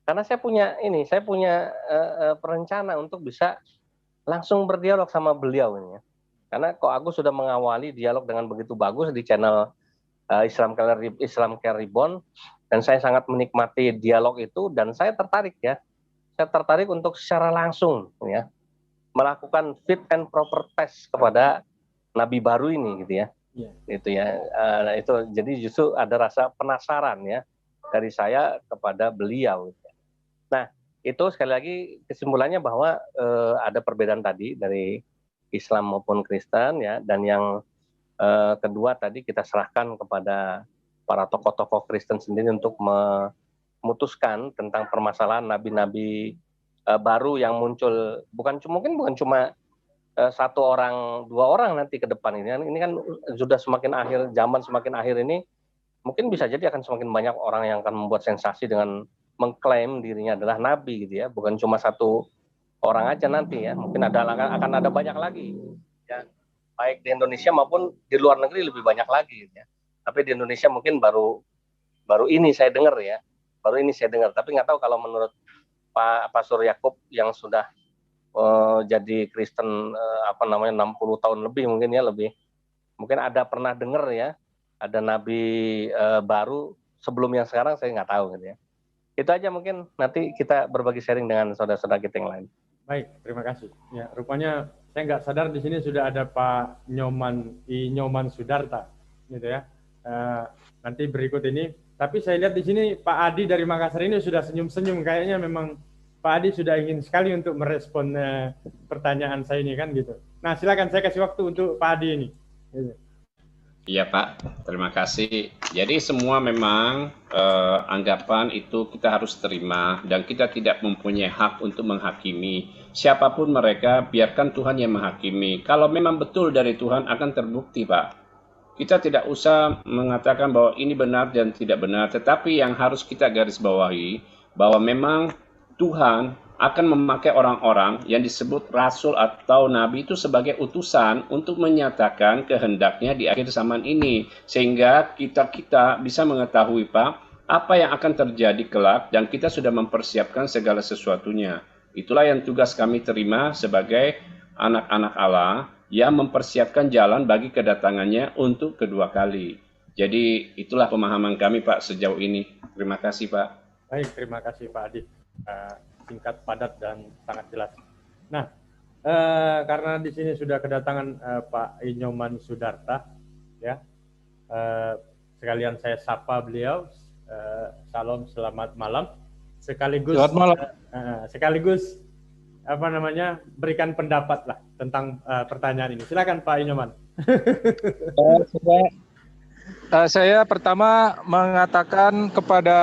karena saya punya perencana untuk bisa langsung berdialog sama beliau ini ya. Karena Ko Agus sudah mengawali dialog dengan begitu bagus di channel Islam Care Reborn, dan saya sangat menikmati dialog itu, dan saya tertarik ya. Saya tertarik untuk secara langsung ya melakukan fit and proper test kepada nabi baru ini gitu ya. Itu ya, itu jadi justru ada rasa penasaran ya dari saya kepada beliau. Nah, itu sekali lagi kesimpulannya bahwa ada perbedaan tadi dari Islam maupun Kristen ya, dan yang kedua tadi kita serahkan kepada para tokoh-tokoh Kristen sendiri untuk memutuskan tentang permasalahan nabi-nabi baru yang muncul, mungkin bukan cuma satu orang, dua orang nanti ke depan ini kan sudah semakin akhir, zaman semakin akhir ini, mungkin bisa jadi akan semakin banyak orang yang akan membuat sensasi dengan mengklaim dirinya adalah nabi gitu ya, bukan cuma satu orang aja nanti ya, mungkin akan ada banyak lagi ya, baik di Indonesia maupun di luar negeri lebih banyak lagi gitu ya. Tapi di Indonesia mungkin baru ini saya dengar ya, tapi nggak tahu kalau menurut Pak Pastor Yakub yang sudah jadi Kristen 60 tahun lebih mungkin ya, mungkin ada pernah dengar ya ada nabi baru sebelum yang sekarang, saya nggak tahu gitu ya. Itu aja, mungkin nanti kita berbagi sharing dengan saudara-saudara kita yang lain. Baik, terima kasih. Ya, rupanya saya nggak sadar di sini sudah ada Pak Nyoman Sudarta gitu ya. Nanti berikut ini, tapi saya lihat di sini Pak Adi dari Makassar ini sudah senyum-senyum, kayaknya memang Pak Adi sudah ingin sekali untuk merespon pertanyaan saya ini kan gitu. Nah, silakan saya kasih waktu untuk Pak Adi ini. Iya Pak, terima kasih. Jadi semua memang anggapan itu kita harus terima, dan kita tidak mempunyai hak untuk menghakimi siapapun mereka. Biarkan Tuhan yang menghakimi. Kalau memang betul dari Tuhan akan terbukti Pak. Kita tidak usah mengatakan bahwa ini benar dan tidak benar, tetapi yang harus kita garis bawahi bahwa memang Tuhan akan memakai orang-orang yang disebut rasul atau nabi itu sebagai utusan untuk menyatakan kehendaknya di akhir zaman ini, sehingga kita bisa mengetahui Pak apa yang akan terjadi kelak, dan kita sudah mempersiapkan segala sesuatunya. Itulah yang tugas kami terima sebagai anak-anak Allah yang mempersiapkan jalan bagi kedatangannya untuk kedua kali. Jadi itulah pemahaman kami Pak sejauh ini. Terima kasih Pak. Baik, terima kasih Pak Adi. Singkat, padat, dan sangat jelas. Nah, Karena di sini sudah kedatangan Pak Inyoman Sudarta, ya, sekalian saya sapa beliau. Salam, selamat malam. Sekaligus, selamat malam. Sekaligus apa namanya, berikan pendapat lah tentang pertanyaan ini. Silakan Pak Inyoman. Saya pertama mengatakan kepada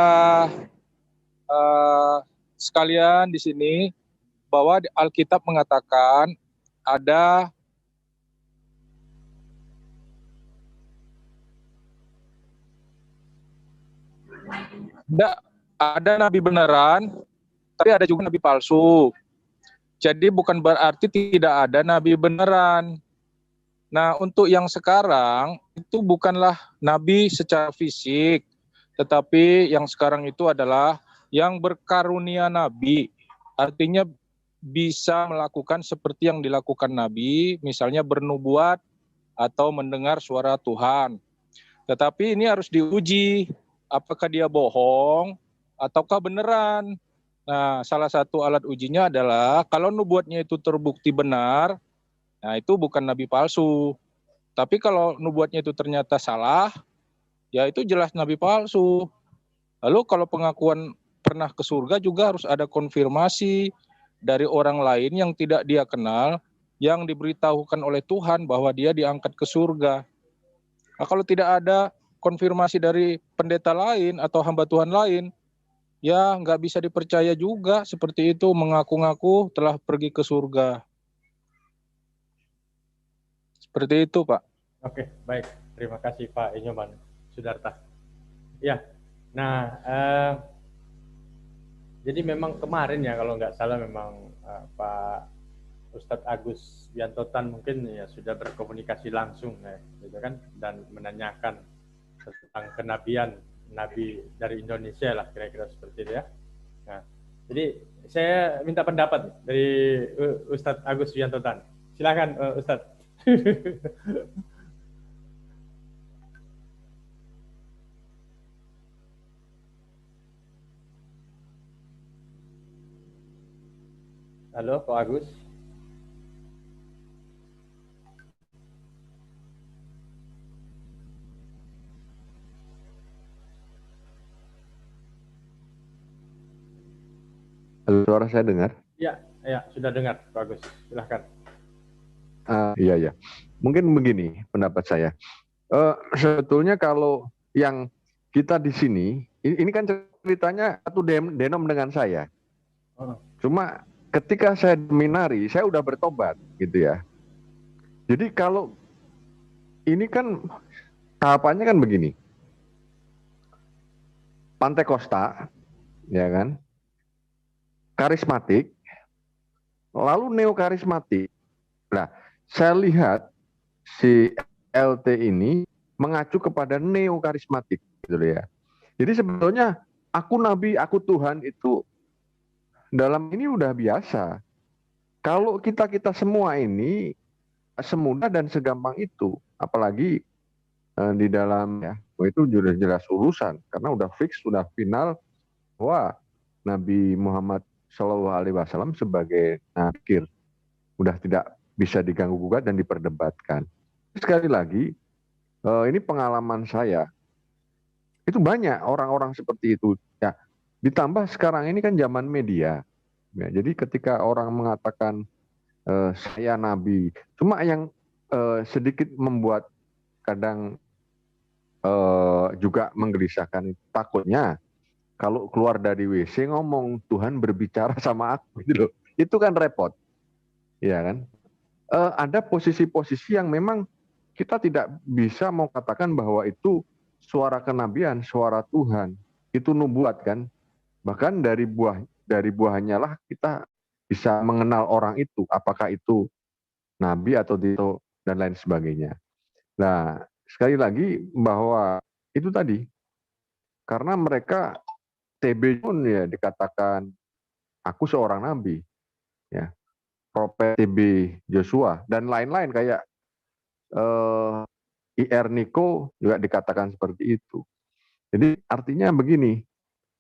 sekalian di sini bahwa Alkitab mengatakan ada nabi beneran, tapi ada juga nabi palsu. Jadi bukan berarti tidak ada nabi beneran. Nah, untuk yang sekarang itu bukanlah nabi secara fisik, tetapi yang sekarang itu adalah yang berkarunia nabi. Artinya bisa melakukan seperti yang dilakukan nabi, misalnya bernubuat atau mendengar suara Tuhan. Tetapi ini harus diuji, apakah dia bohong ataukah beneran. Nah, salah satu alat ujinya adalah kalau nubuatnya itu terbukti benar, nah itu bukan nabi palsu. Tapi kalau nubuatnya itu ternyata salah, ya itu jelas nabi palsu. Lalu kalau pengakuan pernah ke surga juga harus ada konfirmasi dari orang lain yang tidak dia kenal, yang diberitahukan oleh Tuhan bahwa dia diangkat ke surga. Nah, kalau tidak ada konfirmasi dari pendeta lain atau hamba Tuhan lain, ya nggak bisa dipercaya juga seperti itu, mengaku-ngaku telah pergi ke surga. Seperti itu, Pak. Oke, baik. Terima kasih Pak Inyoman Sudarta. Ya, nah, jadi memang kemarin ya kalau nggak salah memang Pak Ustadz Agus Yantotan mungkin ya sudah berkomunikasi langsung ya, gitu kan, dan menanyakan tentang kenabian nabi dari Indonesia lah, kira-kira seperti itu ya. Nah, jadi saya minta pendapat dari Ustadz Agus Yantotan. Silakan Ustadz. Halo, Pak Agus. Halo, suara saya dengar? Ya, sudah dengar, Pak Agus. Silahkan. Iya. Mungkin begini pendapat saya. Sebetulnya kalau yang kita di sini, ini kan ceritanya satu denom dengan saya. Cuma ketika saya seminari, saya udah bertobat gitu ya. Jadi kalau ini kan tahapannya kan begini. Pantekosta, ya kan? Karismatik, lalu neokarismatik. Nah, saya lihat si LT ini mengacu kepada neokarismatik gitu ya. Jadi sebetulnya aku nabi, aku Tuhan itu dalam ini udah biasa. Kalau kita semua ini semudah dan segampang itu, apalagi di dalam ya, itu sudah jelas urusan karena udah fix, sudah final bahwa Nabi Muhammad SAW sebagai nabi udah tidak bisa diganggu gugat dan diperdebatkan. Sekali lagi, ini pengalaman saya. Itu banyak orang-orang seperti itu. Ya, ditambah sekarang ini kan zaman media. Ya, jadi ketika orang mengatakan saya nabi, cuma yang sedikit membuat kadang juga menggelisahkan, takutnya kalau keluar dari WC ngomong Tuhan berbicara sama aku gitu loh. Itu kan repot. Ya kan? Ada posisi-posisi yang memang kita tidak bisa mau katakan bahwa itu suara kenabian, suara Tuhan. Itu nubuat kan? Bahkan dari buahnya lah kita bisa mengenal orang itu, apakah itu nabi atau tidak dan lain sebagainya. Nah, sekali lagi bahwa itu tadi karena mereka TB pun ya dikatakan aku seorang nabi, ya. Prophet TB Joshua dan lain-lain kayak IR Niko juga dikatakan seperti itu. Jadi artinya begini,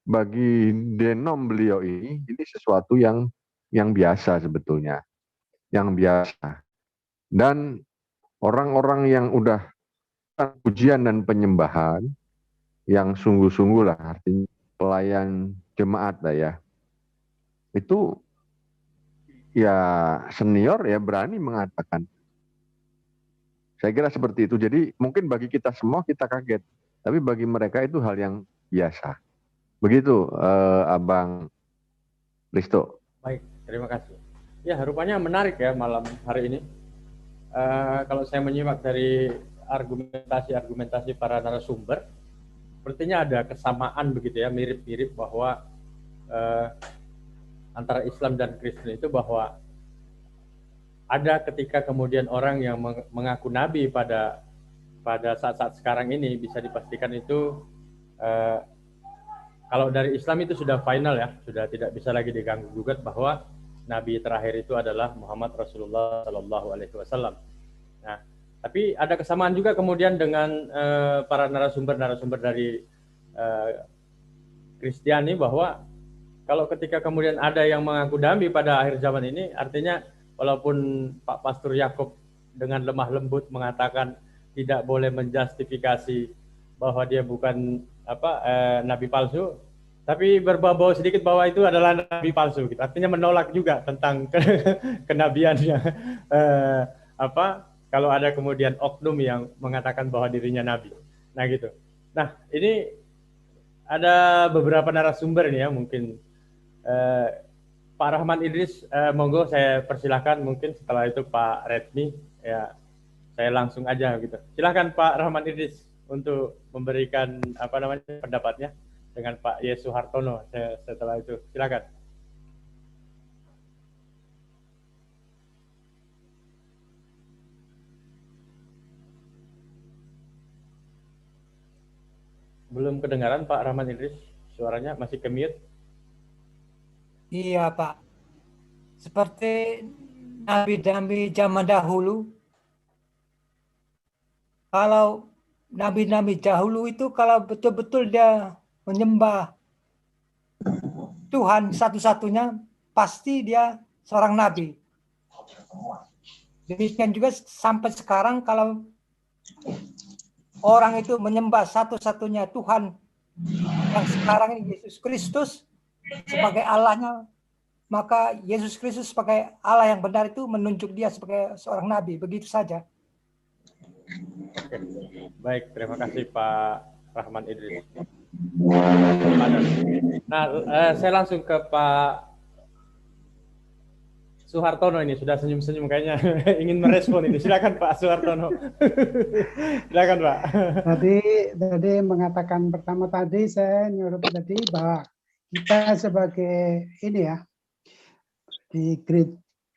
bagi denom beliau ini sesuatu yang biasa sebetulnya. yang biasa. Dan orang-orang yang udah pujian dan penyembahan yang sungguh-sungguh lah, artinya pelayan jemaat lah ya, itu ya senior ya berani mengatakan. Saya kira seperti itu. Jadi mungkin bagi kita semua kita kaget, tapi bagi mereka itu hal yang biasa. Begitu, Abang Risto. Baik, terima kasih. Ya, rupanya menarik ya malam hari ini. Kalau saya menyimak dari argumentasi para narasumber, sepertinya ada kesamaan begitu ya, mirip-mirip bahwa antara Islam dan Kristen itu bahwa ada ketika kemudian orang yang mengaku nabi pada saat-saat sekarang ini bisa dipastikan itu kalau dari Islam itu sudah final ya, sudah tidak bisa lagi diganggu gugat bahwa nabi terakhir itu adalah Muhammad Rasulullah Shallallahu Alaihi Wasallam. Nah, tapi ada kesamaan juga kemudian dengan para narasumber dari Kristiani bahwa kalau ketika kemudian ada yang mengaku nabi pada akhir zaman ini, artinya walaupun Pak Pastor Yakub dengan lemah lembut mengatakan tidak boleh menjustifikasi bahwa dia bukan nabi palsu, tapi berbau sedikit bahwa itu adalah nabi palsu. Gitu. Artinya menolak juga tentang kenabiannya. Kalau ada kemudian oknum yang mengatakan bahwa dirinya nabi. Nah gitu. Nah ini ada beberapa narasumber ini ya mungkin. Pak Rahman Idris, monggo saya persilahkan, mungkin setelah itu Pak Redmi, ya saya langsung aja gitu. Silahkan Pak Rahman Idris untuk memberikan pendapatnya dengan Pak Yesus Hartono setelah itu. Silakan. Belum kedengaran Pak Rahman Idris, suaranya masih ke mute. Iya Pak, seperti nabi-nabi zaman dahulu, kalau nabi-nabi dahulu itu kalau betul-betul dia menyembah Tuhan satu-satunya, pasti dia seorang nabi. Demikian juga sampai sekarang kalau orang itu menyembah satu-satunya Tuhan yang sekarang ini Yesus Kristus sebagai Allahnya, maka Yesus Kristus sebagai Allah yang benar itu menunjuk dia sebagai seorang nabi. Begitu saja. Oke. Baik, terima kasih Pak Rahman Idris. Nah, saya langsung ke Pak Suhartono ini, sudah senyum-senyum kayaknya ingin merespon ini. Silakan Pak Suhartono. Silakan Pak. Tadi mengatakan pertama tadi saya nyuruh tadi bahwa kita sebagai ini ya di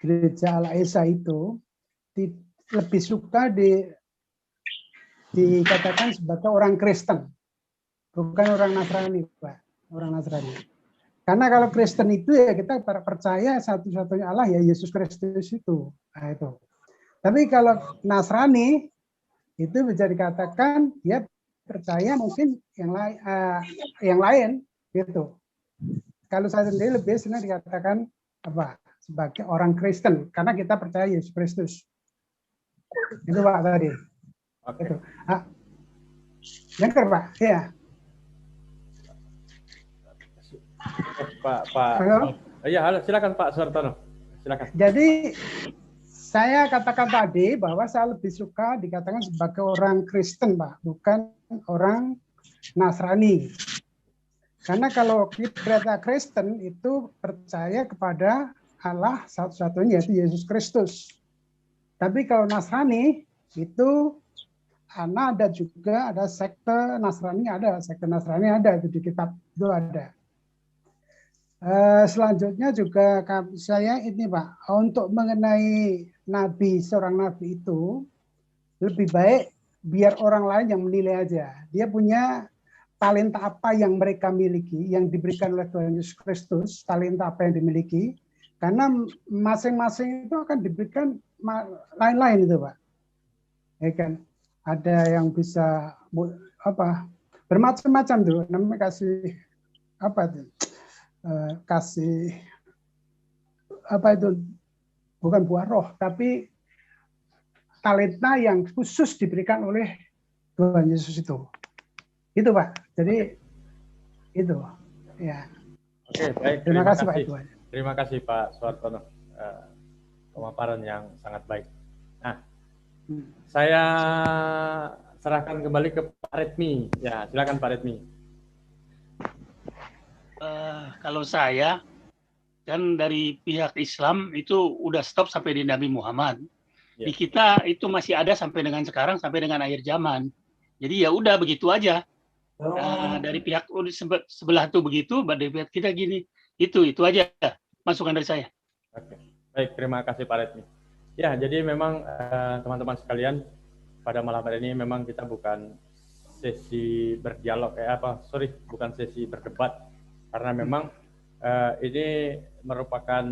gereja Al-Esa itu lebih suka dikatakan sebagai orang Kristen, bukan orang Nasrani, Pak. Orang Nasrani. Karena kalau Kristen itu ya kita percaya satu-satunya Allah ya Yesus Kristus itu. Nah, itu. Tapi kalau Nasrani itu bisa dikatakan ya percaya mungkin yang lain gitu. Kalau saya sendiri lebih senang dikatakan sebagai orang Kristen karena kita percaya Yesus Kristus. Itu Pak tadi. Oke. Itu. Dengar Pak? Ya. Pak. Ya, halo, silakan Pak Suhartono. Silakan. Jadi saya katakan tadi bahwa saya lebih suka dikatakan sebagai orang Kristen, Pak, bukan orang Nasrani. Karena kalau kita Kristen itu percaya kepada Allah satu-satunya yaitu Yesus Kristus. Tapi kalau Nasrani itu ada juga ada sekte Nasrani ada itu di kitab itu ada. Selanjutnya juga saya ini Pak untuk mengenai seorang nabi itu lebih baik biar orang lain yang menilai aja. Dia punya talenta apa yang mereka miliki, yang diberikan oleh Tuhan Yesus Kristus, talenta apa yang dimiliki, karena masing-masing itu akan diberikan lain-lain itu Pak. Ya kan? Ada yang bisa bermacam-macam tuh, namanya kasih bukan buah roh, tapi talenta yang khusus diberikan oleh Tuhan Yesus itu. Itu Pak. Jadi itu ya. Oke, baik. Terima kasih Pak Tuhan. Terima kasih Pak Suartono. Pemaparan yang sangat baik. Nah, saya serahkan kembali ke Pak Redmi. Ya, silakan Pak Redmi. Kalau saya kan dari pihak Islam itu udah stop sampai di Nabi Muhammad. Di kita itu masih ada sampai dengan sekarang, sampai dengan akhir zaman. Jadi ya udah begitu aja. Dari pihak sebelah tuh begitu, dari pihak kita gini. Itu aja masukan dari saya. Oke. Baik, terima kasih Pak Redmi. Ya, jadi memang teman-teman sekalian, pada malam hari ini memang kita bukan sesi berdialog bukan sesi berdebat, karena memang ini merupakan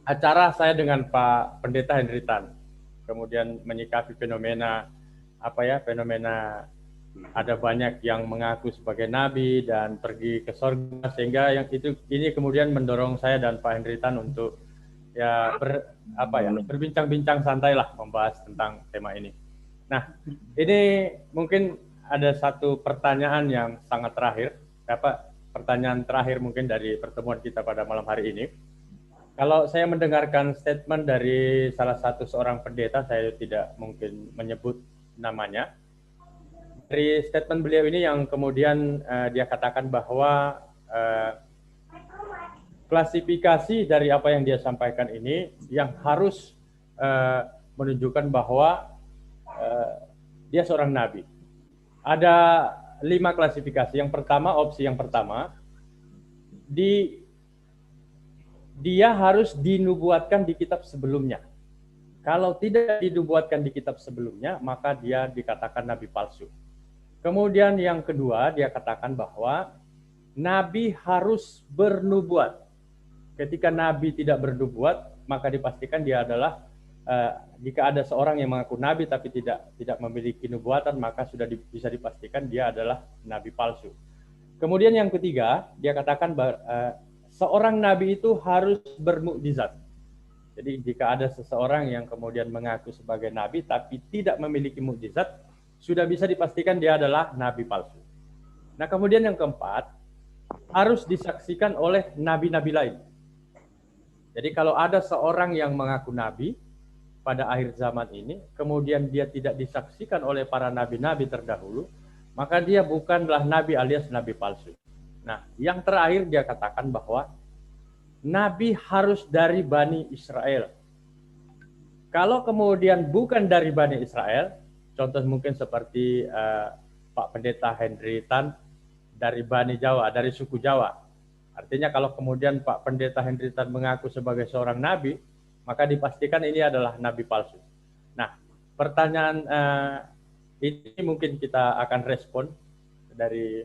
acara saya dengan Pak Pendeta Henritan, kemudian menyikapi fenomena ada banyak yang mengaku sebagai nabi dan pergi ke surga, sehingga ini kemudian mendorong saya dan Pak Henritan untuk berbincang-bincang santai lah membahas tentang tema ini. Nah, ini mungkin ada satu pertanyaan yang sangat terakhir, pertanyaan terakhir mungkin dari pertemuan kita pada malam hari ini. Kalau saya mendengarkan statement dari salah satu seorang pendeta, saya tidak mungkin menyebut namanya. Dari statement beliau ini yang kemudian dia katakan bahwa klasifikasi dari apa yang dia sampaikan ini yang harus menunjukkan bahwa dia seorang nabi. Ada 5 klasifikasi. Yang pertama, opsi yang pertama, dia harus dinubuatkan di kitab sebelumnya. Kalau tidak dinubuatkan di kitab sebelumnya, maka dia dikatakan nabi palsu. Kemudian yang kedua, dia katakan bahwa nabi harus bernubuat. Ketika nabi tidak bernubuat, maka dipastikan dia adalah jika ada seorang yang mengaku nabi tapi tidak memiliki nubuatan, maka sudah bisa dipastikan dia adalah nabi palsu. Kemudian yang ketiga, dia katakan seorang nabi itu harus bermukjizat. Jadi jika ada seseorang yang kemudian mengaku sebagai nabi tapi tidak memiliki mukjizat, sudah bisa dipastikan dia adalah nabi palsu. Nah, kemudian yang keempat, harus disaksikan oleh nabi-nabi lain. Jadi kalau ada seorang yang mengaku nabi pada akhir zaman ini, kemudian dia tidak disaksikan oleh para nabi-nabi terdahulu, maka dia bukanlah nabi alias nabi palsu. Nah, yang terakhir dia katakan bahwa nabi harus dari Bani Israel. Kalau kemudian bukan dari Bani Israel, contoh mungkin seperti Pak Pendeta Henritan dari Bani Jawa, dari suku Jawa. Artinya kalau kemudian Pak Pendeta Henritan mengaku sebagai seorang nabi, maka dipastikan ini adalah nabi palsu. Nah, pertanyaan ini mungkin kita akan respon dari.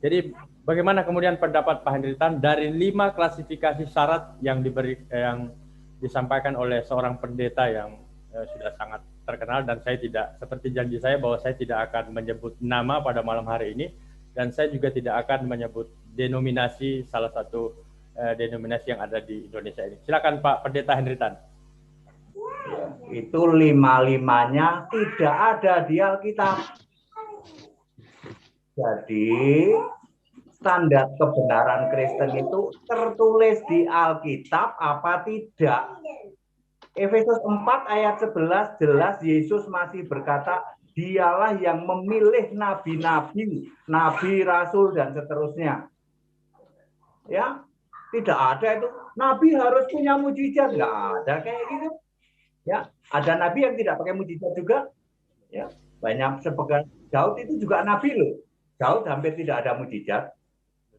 Jadi bagaimana kemudian pendapat Pak Henritan dari 5 klasifikasi syarat yang disampaikan oleh seorang pendeta yang sudah sangat terkenal, dan saya tidak, seperti janji saya bahwa saya tidak akan menyebut nama pada malam hari ini, dan saya juga tidak akan menyebut denominasi salah satu denominasi yang ada di Indonesia ini. Silakan Pak Pendeta Henritan. Itu 5-5-nya tidak ada di Alkitab. Jadi standar kebenaran Kristen itu tertulis di Alkitab apa tidak? Efesus 4 ayat 11 jelas Yesus masih berkata, dialah yang memilih nabi-nabi, nabi, rasul, dan seterusnya. Ya, tidak ada itu. Nabi harus punya mujizat, nggak ada kayak gitu. Ya, ada nabi yang tidak pakai mujizat juga. Ya, banyak sebagian. Daud itu juga nabi loh. Daud hampir tidak ada mujizat.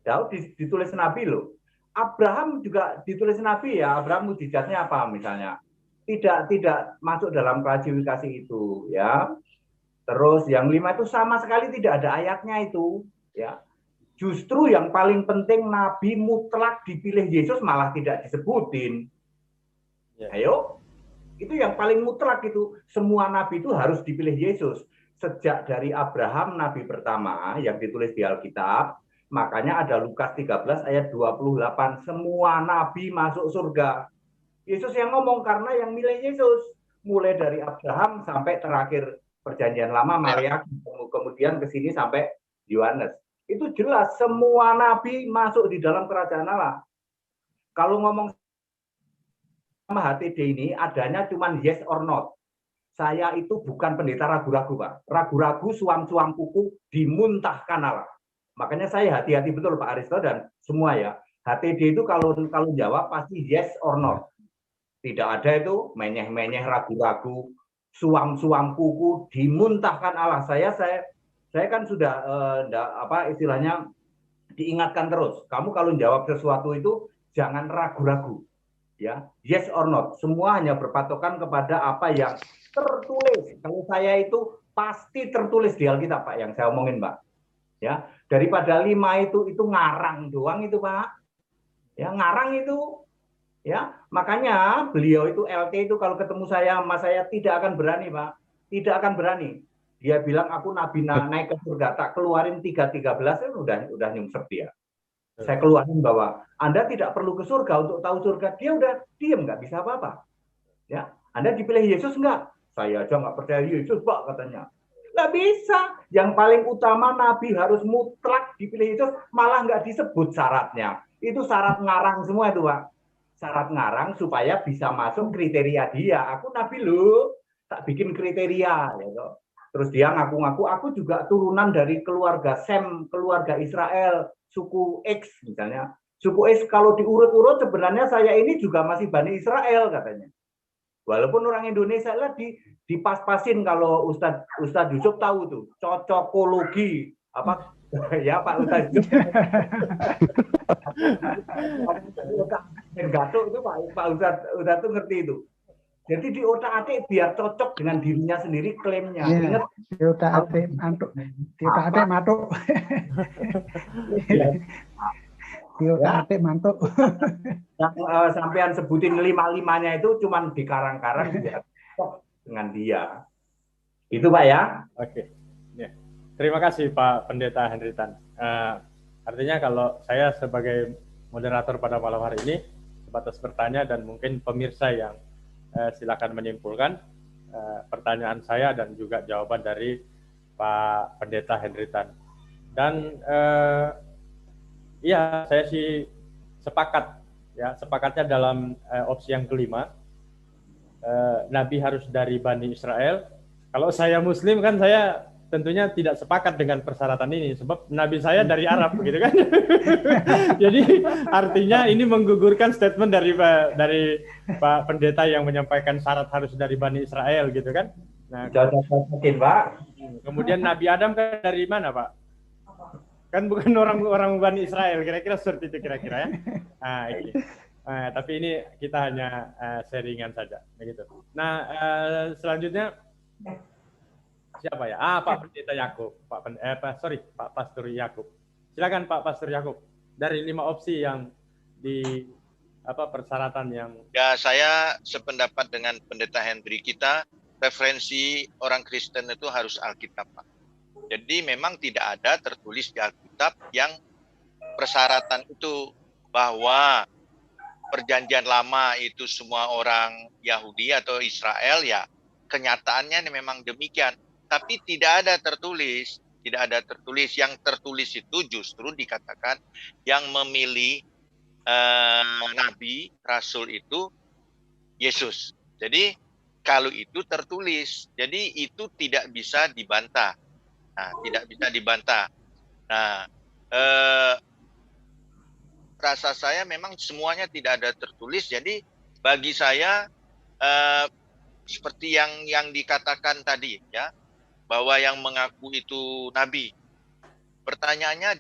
Daud ditulis nabi loh. Abraham juga ditulis nabi ya. Abraham mujizatnya apa misalnya? Tidak masuk dalam klasifikasi itu ya. Terus yang 5 itu sama sekali tidak ada ayatnya itu ya. Justru yang paling penting nabi mutlak dipilih Yesus malah tidak disebutin. Ayo, itu yang paling mutlak itu. Semua nabi itu harus dipilih Yesus. Sejak dari Abraham nabi pertama yang ditulis di Alkitab, Makanya ada Lukas 13 ayat 28. Semua nabi masuk surga. Yesus yang ngomong karena yang milih Yesus. Mulai dari Abraham sampai terakhir Perjanjian Lama, Maleakhi, kemudian ke sini sampai Yohanes. Itu jelas semua nabi masuk di dalam kerajaan Allah. Kalau ngomong sama HTD ini adanya cuman yes or not. Saya itu bukan pendeta ragu-ragu, Pak. Ragu-ragu, suam-suam kuku dimuntahkan Allah. Makanya saya hati-hati betul Pak Aristo dan semua ya. HTD itu kalau jawab pasti yes or not. Tidak ada itu menyeh-menyeh, ragu-ragu, suam-suam kuku dimuntahkan Allah. Saya kan sudah istilahnya diingatkan terus. Kamu kalau jawab sesuatu itu jangan ragu-ragu. Ya, yes or not. Semua hanya berpatokan kepada apa yang tertulis. Kalau saya itu pasti tertulis di Alkitab, Pak, yang saya omongin, Pak. Ya, daripada 5 itu ngarang doang itu, Pak. Ya, ngarang itu. Ya, makanya beliau itu LT itu kalau ketemu saya, Mas, saya tidak akan berani, Pak. Tidak akan berani. Dia bilang aku nabi naik ke surga, tak keluarin 3:13 udah nyungsep dia. Saya keluarin bahwa Anda tidak perlu ke surga untuk tahu surga. Dia udah diem, nggak bisa apa-apa. Ya, Anda dipilih Yesus nggak? Saya aja nggak percaya Yesus, Pak, katanya. Nggak bisa. Yang paling utama nabi harus mutlak dipilih Yesus, malah nggak disebut syaratnya. Itu syarat ngarang semua itu, Pak. Syarat ngarang supaya bisa masuk kriteria dia. Aku nabi loh, tak bikin kriteria. Gitu. Terus dia ngaku-ngaku, aku juga turunan dari keluarga Sem, keluarga Israel, suku X misalnya. Suku X kalau diurut-urut sebenarnya saya ini juga masih Bani Israel katanya. Walaupun orang Indonesia lah dipas-pasin kalau Ustadz Yusuf tahu tuh, cocokologi apa ya Pak Ustadz Yusuf. Gatuk itu Pak Ustadz tuh ngerti itu. Jadi di otak-atik biar cocok dengan dirinya sendiri klaimnya. Yeah, ingat di otak-atik mantuk. Di otak-atik mantuk. Di otak-atik mantuk. Sampean sebutin 5-5-nya itu cuman di karang-karang biar cocok dengan dia. Itu Pak ya. Oke. Ya. Terima kasih Pak Pendeta Henritan. Artinya kalau saya sebagai moderator pada malam hari ini sebatas bertanya dan mungkin pemirsa yang silakan menyimpulkan pertanyaan saya dan juga jawaban dari Pak Pendeta Henritan. Dan iya, saya sih sepakat ya, sepakatnya dalam opsi yang kelima. Nabi harus dari Bani Israel. Kalau saya Muslim kan saya tentunya tidak sepakat dengan persyaratan ini sebab Nabi saya dari Arab begitu kan. Jadi artinya ini menggugurkan statement dari Pak Pendeta yang menyampaikan syarat harus dari Bani Israel gitu kan. Nah, mungkin Pak. Kemudian Nabi Adam kan dari mana Pak? Kan bukan orang Bani Israel, kira-kira seperti itu kira-kira ya. Nah, ini. Tapi ini kita hanya sharingan saja begitu. Nah, selanjutnya siapa ya? Pak Pendeta Yakub, Pak Pastor Yakub. Silakan Pak Pastor Yakub. Dari 5 opsi yang di persyaratan yang ya, saya sependapat dengan Pendeta Henry. Kita referensi orang Kristen itu harus Alkitab, Pak. Jadi memang tidak ada tertulis di Alkitab yang persyaratan itu bahwa Perjanjian Lama itu semua orang Yahudi atau Israel, ya kenyataannya memang demikian. Tapi tidak ada tertulis. Yang tertulis itu justru dikatakan yang memilih Nabi, Rasul itu Yesus. Jadi kalau itu tertulis, jadi itu tidak bisa dibantah. Nah, tidak bisa dibantah. Nah, rasa saya memang semuanya tidak ada tertulis. Jadi bagi saya seperti yang dikatakan tadi ya, bahwa yang mengaku itu nabi. Pertanyaannya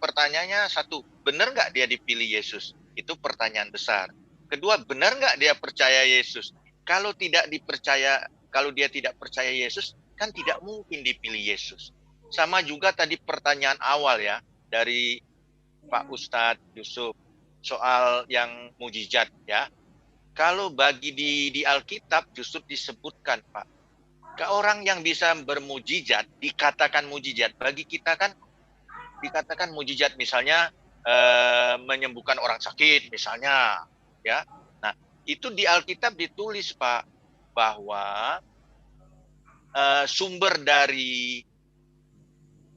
pertanyaannya satu, benar nggak dia dipilih Yesus? Itu pertanyaan besar. Kedua, benar nggak dia percaya Yesus? Kalau dia tidak percaya Yesus, kan tidak mungkin dipilih Yesus. Sama juga tadi pertanyaan awal ya dari Pak Ustadz Yusuf soal yang mujizat ya. Kalau bagi di Alkitab justru disebutkan Pak, orang yang bisa bermujizat dikatakan mujizat. Bagi kita kan dikatakan mujizat, misalnya menyembuhkan orang sakit misalnya, ya. Nah, itu di Alkitab ditulis, Pak, bahwa sumber dari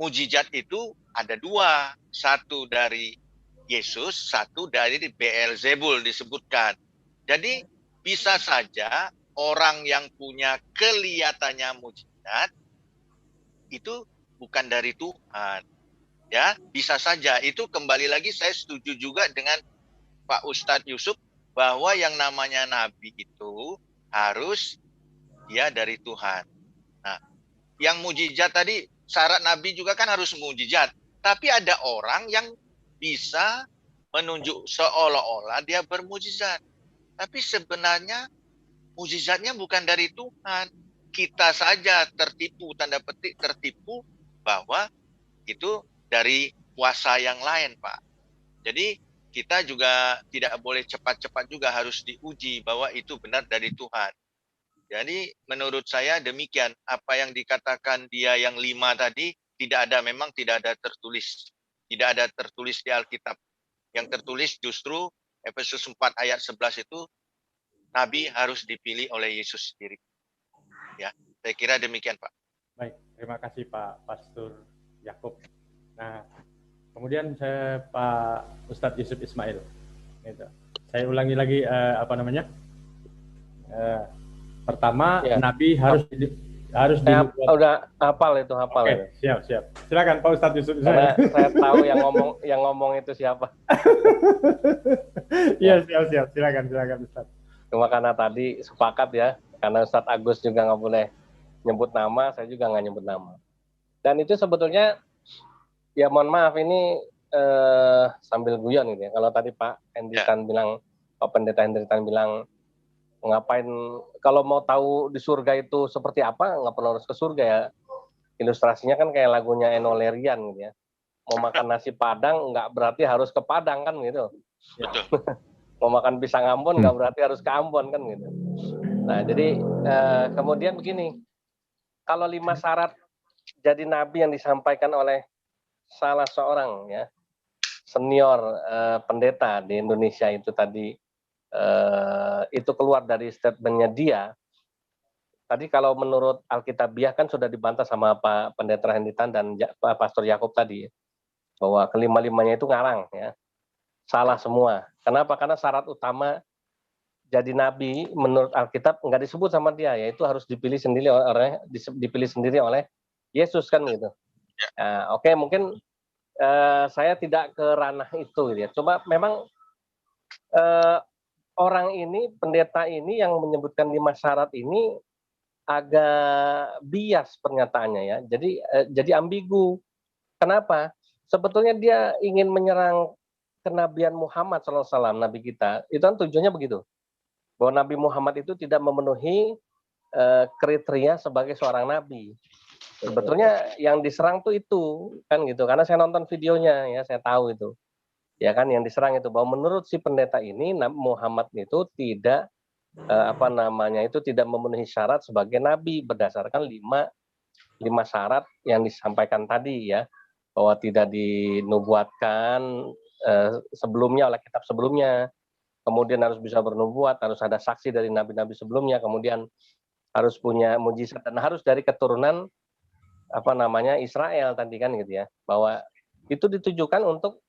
mujizat itu ada dua, satu dari Yesus, satu dari Beelzebul disebutkan. Jadi bisa saja orang yang punya kelihatannya mujizat itu bukan dari Tuhan. Ya, bisa saja. Itu kembali lagi saya setuju juga dengan Pak Ustadz Yusuf bahwa yang namanya nabi itu harus dia dari Tuhan. Nah, yang mujizat tadi, syarat nabi juga kan harus mujizat. Tapi ada orang yang bisa menunjuk seolah-olah dia bermujizat. Tapi sebenarnya mujizatnya bukan dari Tuhan. Kita saja tertipu, tanda petik tertipu, bahwa itu dari kuasa yang lain, Pak. Jadi kita juga tidak boleh cepat-cepat juga, harus diuji bahwa itu benar dari Tuhan. Jadi menurut saya demikian, apa yang dikatakan dia yang 5 tadi, tidak ada, memang tidak ada tertulis. Tidak ada tertulis di Alkitab. Yang tertulis justru Efesus 4 ayat 11 itu, Nabi harus dipilih oleh Yesus sendiri. Ya, saya kira demikian, Pak. Baik, terima kasih Pak Pastor Yakub. Nah, kemudian saya Pak Ustadz Yusuf Ismail. Gitu. Saya ulangi lagi pertama ya. Nabi harus udah hafal itu, hafal. Oke, siap. Silakan Pak Ustadz Yusuf Ismail. Saya tahu yang ngomong itu siapa. Iya, siap. Silakan Ustadz. Cuma karena tadi sepakat ya, karena Ustadz Agus juga nggak boleh nyebut nama, saya juga nggak nyebut nama. Dan itu sebetulnya, ya mohon maaf ini sambil guyon gitu ya. Kalau tadi Pak Hendritan bilang, Pak Pendeta Hendritan bilang, ngapain, kalau mau tahu di surga itu seperti apa, nggak perlu harus ke surga ya. Ilustrasinya kan kayak lagunya Enno Lerian gitu ya. Mau makan nasi Padang, nggak berarti harus ke Padang kan gitu. Betul. Mau makan pisang Ambon nggak berarti harus ke Ambon kan gitu. Nah jadi kemudian begini, kalau 5 syarat jadi nabi yang disampaikan oleh salah seorang ya senior pendeta di Indonesia itu tadi, itu keluar dari statementnya dia. Tadi kalau menurut Alkitabiah kan sudah dibantah sama Pak Pendeta Henditan dan Pak Pastor Yakub tadi, bahwa kelima-limanya itu ngarang ya, salah semua. Kenapa? Karena syarat utama jadi nabi menurut Alkitab nggak disebut sama dia, yaitu harus dipilih sendiri oleh Yesus kan gitu. Nah, oke, mungkin saya tidak ke ranah itu gitu ya. Coba memang orang ini, pendeta ini yang menyebutkan 5 syarat ini agak bias pernyataannya ya. Jadi ambigu. Kenapa? Sebetulnya dia ingin menyerang kenabian Muhammad SAW, Nabi kita. Itu kan tujuannya begitu. Bahwa Nabi Muhammad itu tidak memenuhi kriteria sebagai seorang nabi. Sebetulnya yang diserang tuh itu kan gitu. Karena saya nonton videonya ya, saya tahu itu. Ya kan yang diserang itu bahwa menurut si pendeta ini Nabi Muhammad itu tidak tidak memenuhi syarat sebagai nabi berdasarkan 5 syarat yang disampaikan tadi ya, bahwa tidak dinubuatkan sebelumnya oleh kitab sebelumnya, kemudian harus bisa bernubuat, harus ada saksi dari nabi-nabi sebelumnya, kemudian harus punya mujizat dan harus dari keturunan Israel tadi kan gitu ya, bahwa itu ditujukan untuk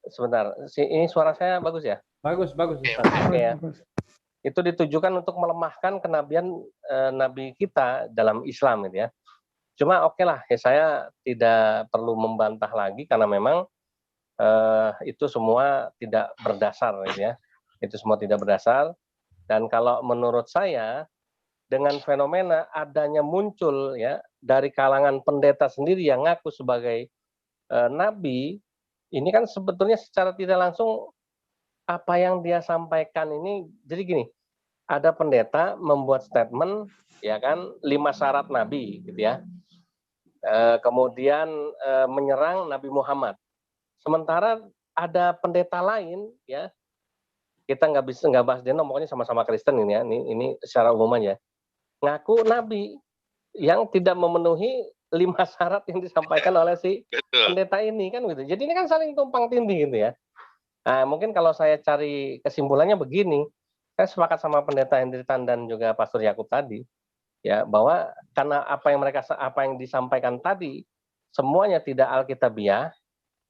sebentar, ini suara saya bagus ya? Bagus. Oke ya. Itu ditujukan untuk melemahkan kenabian nabi kita dalam Islam gitu ya. Cuma oke lah, ya saya tidak perlu membantah lagi karena memang itu semua tidak berdasar gitu ya. Itu semua tidak berdasar. Dan kalau menurut saya dengan fenomena adanya muncul ya dari kalangan pendeta sendiri yang ngaku sebagai nabi, ini kan sebetulnya secara tidak langsung apa yang dia sampaikan ini, jadi gini, ada pendeta membuat statement ya kan 5 syarat nabi gitu ya, kemudian menyerang Nabi Muhammad. Sementara ada pendeta lain ya, kita nggak bahas dia, pokoknya sama-sama Kristen ini ya, ini secara umum aja, ngaku nabi yang tidak memenuhi 5 syarat yang disampaikan oleh si pendeta ini kan gitu. Jadi ini kan saling tumpang tindih gitu ya. Nah, mungkin kalau saya cari kesimpulannya begini, saya sepakat sama pendeta Hendritan dan juga Pastor Yakub tadi, ya, bahwa karena apa yang disampaikan tadi semuanya tidak alkitabiah,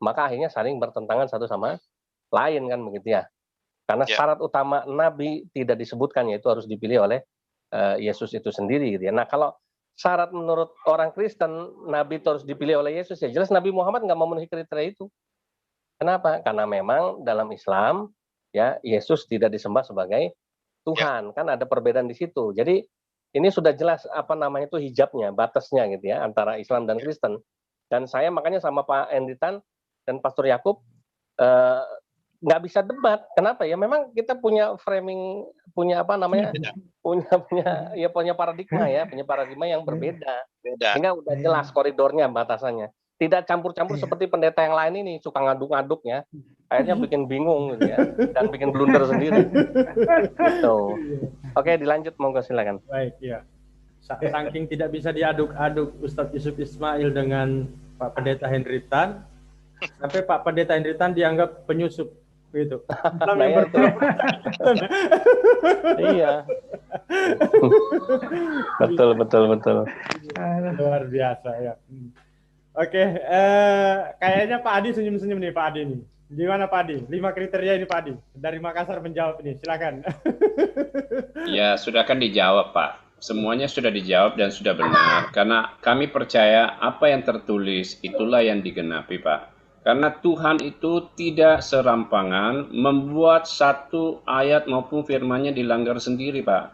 maka akhirnya saling bertentangan satu sama lain kan begitu ya. Karena syarat utama nabi tidak disebutkan, yaitu harus dipilih oleh Yesus itu sendiri gitu ya. Nah, kalau syarat menurut orang Kristen nabi itu harus dipilih oleh Yesus, ya jelas Nabi Muhammad nggak memenuhi kriteria itu. Kenapa? Karena memang dalam Islam ya Yesus tidak disembah sebagai Tuhan, kan ada perbedaan di situ. Jadi ini sudah jelas itu hijabnya, batasnya gitu ya antara Islam dan Kristen. Dan saya makanya sama Pak Hendritan dan Pastor Yakub nggak bisa debat. Kenapa ya? Memang kita punya framing, punya paradigma ya, punya paradigma yang berbeda. Sehingga udah jelas koridornya, batasannya. Tidak campur-campur seperti pendeta yang lain ini, suka ngaduk-ngaduk ya. Akhirnya bikin bingung gitu ya, dan bikin blunder sendiri. Gitu. Oke, dilanjut, monggo silakan. Baik, ya. Saking tidak bisa diaduk-aduk Ustadz Yusuf Ismail dengan Pak Pendeta Hendritan, sampai Pak Pendeta Hendritan dianggap penyusup gitu. Iya. Betul. Luar biasa ya. Oke, kayaknya Pak Adi senyum-senyum nih Pak Adi nih. Gimana Pak Adi? 5 kriteria ini Pak Adi. Dari Makassar menjawab ini, silakan. Ya, sudah kan dijawab Pak. Semuanya sudah dijawab dan sudah benar. Karena kami percaya apa yang tertulis itulah yang digenapi Pak. Karena Tuhan itu tidak serampangan membuat satu ayat maupun firman-Nya dilanggar sendiri Pak.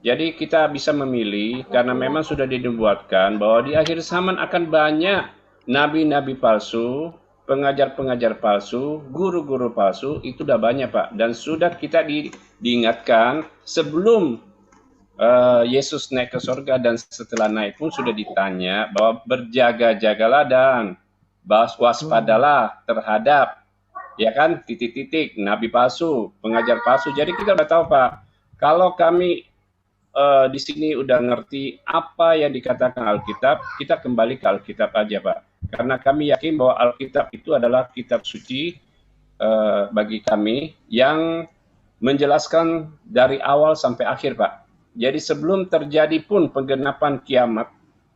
Jadi kita bisa memilih karena memang sudah dinubuatkan bahwa di akhir zaman akan banyak nabi-nabi palsu, pengajar-pengajar palsu, guru-guru palsu, itu udah banyak Pak. Dan sudah kita diingatkan sebelum Yesus naik ke surga dan setelah naik pun sudah ditanya bahwa berjaga-jagalah dan waspadalah terhadap ya kan titik-titik nabi palsu, pengajar palsu. Jadi kita udah tahu Pak, kalau kami di sini udah ngerti apa yang dikatakan Alkitab, kita kembali ke Alkitab aja Pak. Karena kami yakin bahwa Alkitab itu adalah kitab suci bagi kami yang menjelaskan dari awal sampai akhir Pak. Jadi sebelum terjadi pun penggenapan kiamat,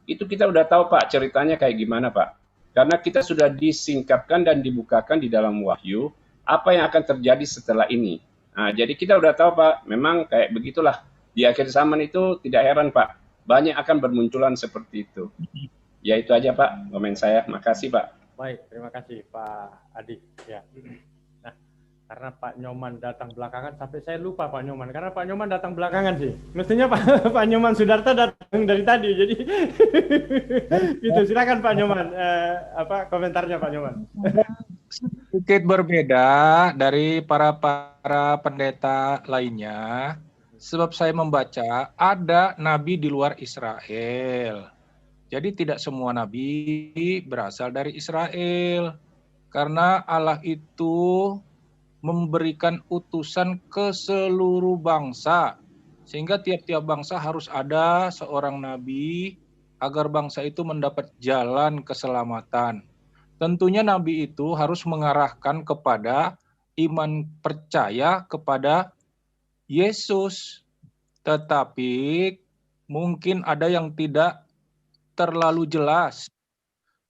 itu kita udah tahu Pak ceritanya kayak gimana Pak. Karena kita sudah disingkapkan dan dibukakan di dalam wahyu apa yang akan terjadi setelah ini. Nah, jadi kita udah tahu Pak, memang kayak begitulah. Di akhir zaman itu tidak heran Pak, banyak akan bermunculan seperti itu. Ya itu aja Pak, komen saya. Makasih Pak. Baik, terima kasih Pak Adi. Ya. Nah, karena Pak Nyoman datang belakangan, sampai saya lupa Pak Nyoman. Karena Pak Nyoman datang belakangan sih. Mestinya Pak Nyoman Sudarta datang dari tadi. Jadi itu silakan Pak Nyoman. Komentarnya Pak Nyoman? Sedikit berbeda dari para pendeta lainnya. Sebab saya membaca ada nabi di luar Israel. Jadi tidak semua nabi berasal dari Israel. Karena Allah itu memberikan utusan ke seluruh bangsa. Sehingga tiap-tiap bangsa harus ada seorang nabi agar bangsa itu mendapat jalan keselamatan. Tentunya nabi itu harus mengarahkan kepada iman percaya kepada Yesus, tetapi mungkin ada yang tidak terlalu jelas.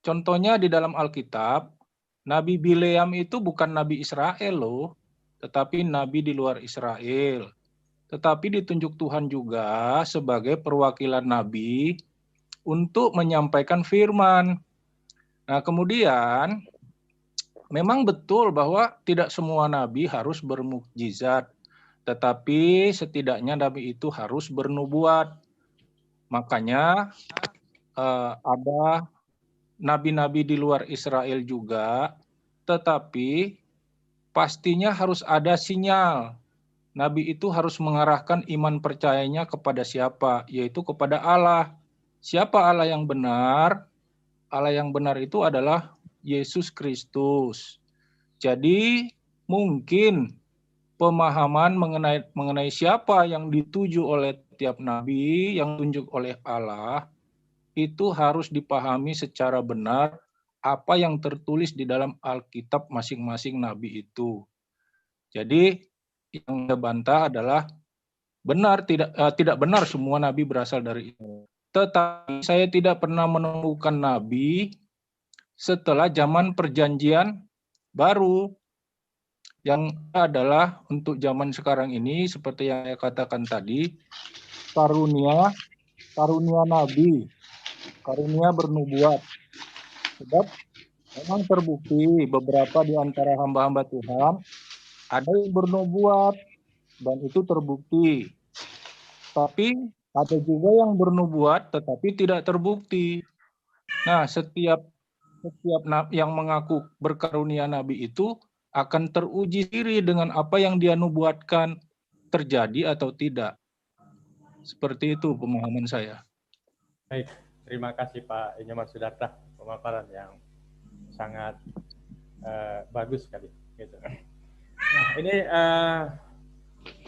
Contohnya di dalam Alkitab, Nabi Bileam itu bukan Nabi Israel loh, tetapi Nabi di luar Israel. Tetapi ditunjuk Tuhan juga sebagai perwakilan Nabi untuk menyampaikan firman. Nah kemudian, memang betul bahwa tidak semua Nabi harus bermukjizat. Tetapi setidaknya Nabi itu harus bernubuat. Makanya ada nabi-nabi di luar Israel juga, tetapi pastinya harus ada sinyal. Nabi itu harus mengarahkan iman percayanya kepada siapa? Yaitu kepada Allah. Siapa Allah yang benar? Allah yang benar itu adalah Yesus Kristus. Jadi mungkin pemahaman mengenai siapa yang dituju oleh tiap nabi, yang ditunjuk oleh Allah, itu harus dipahami secara benar apa yang tertulis di dalam Alkitab masing-masing nabi itu. Jadi yang saya bantah adalah tidak benar semua nabi berasal dari itu. Tetapi saya tidak pernah menemukan nabi setelah zaman perjanjian baru. Yang adalah untuk zaman sekarang ini seperti yang saya katakan tadi, karunia nabi, karunia bernubuat. Sebab memang terbukti beberapa di antara hamba-hamba Tuhan ada yang bernubuat dan itu terbukti. Tapi ada juga yang bernubuat tetapi tidak terbukti. Nah, setiap yang mengaku berkarunia nabi itu akan teruji sendiri dengan apa yang dia nubuatkan terjadi atau tidak. Seperti itu pemahaman saya. Baik, terima kasih Pak Inyoman Sudarta, pemaparan yang sangat bagus sekali. Gitu. Nah, ini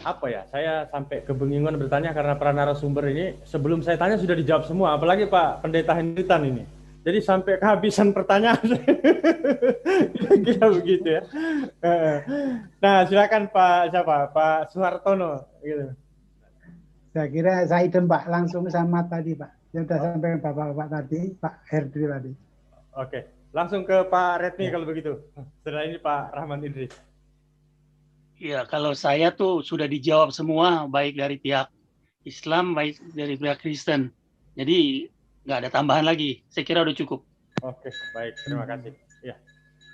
apa ya? Saya sampai kebingungan bertanya karena para narasumber ini sebelum saya tanya sudah dijawab semua, apalagi Pak Pendeta Henritan ini. Jadi sampai kehabisan pertanyaan. Kira-kira begitu ya. Nah, silakan Pak Suhartono. Gitu. Saya kira saya idem Pak, langsung sama tadi Pak. Yang sudah sampaikan Bapak-Bapak tadi, Pak Herdri tadi. Oke, langsung ke Pak Retni kalau begitu. Setelah ini Pak Rahman Idris. Ya, kalau saya tuh sudah dijawab semua, baik dari pihak Islam, baik dari pihak Kristen. Jadi nggak ada tambahan lagi. Saya kira udah cukup. Oke, baik. Terima kasih. Ya.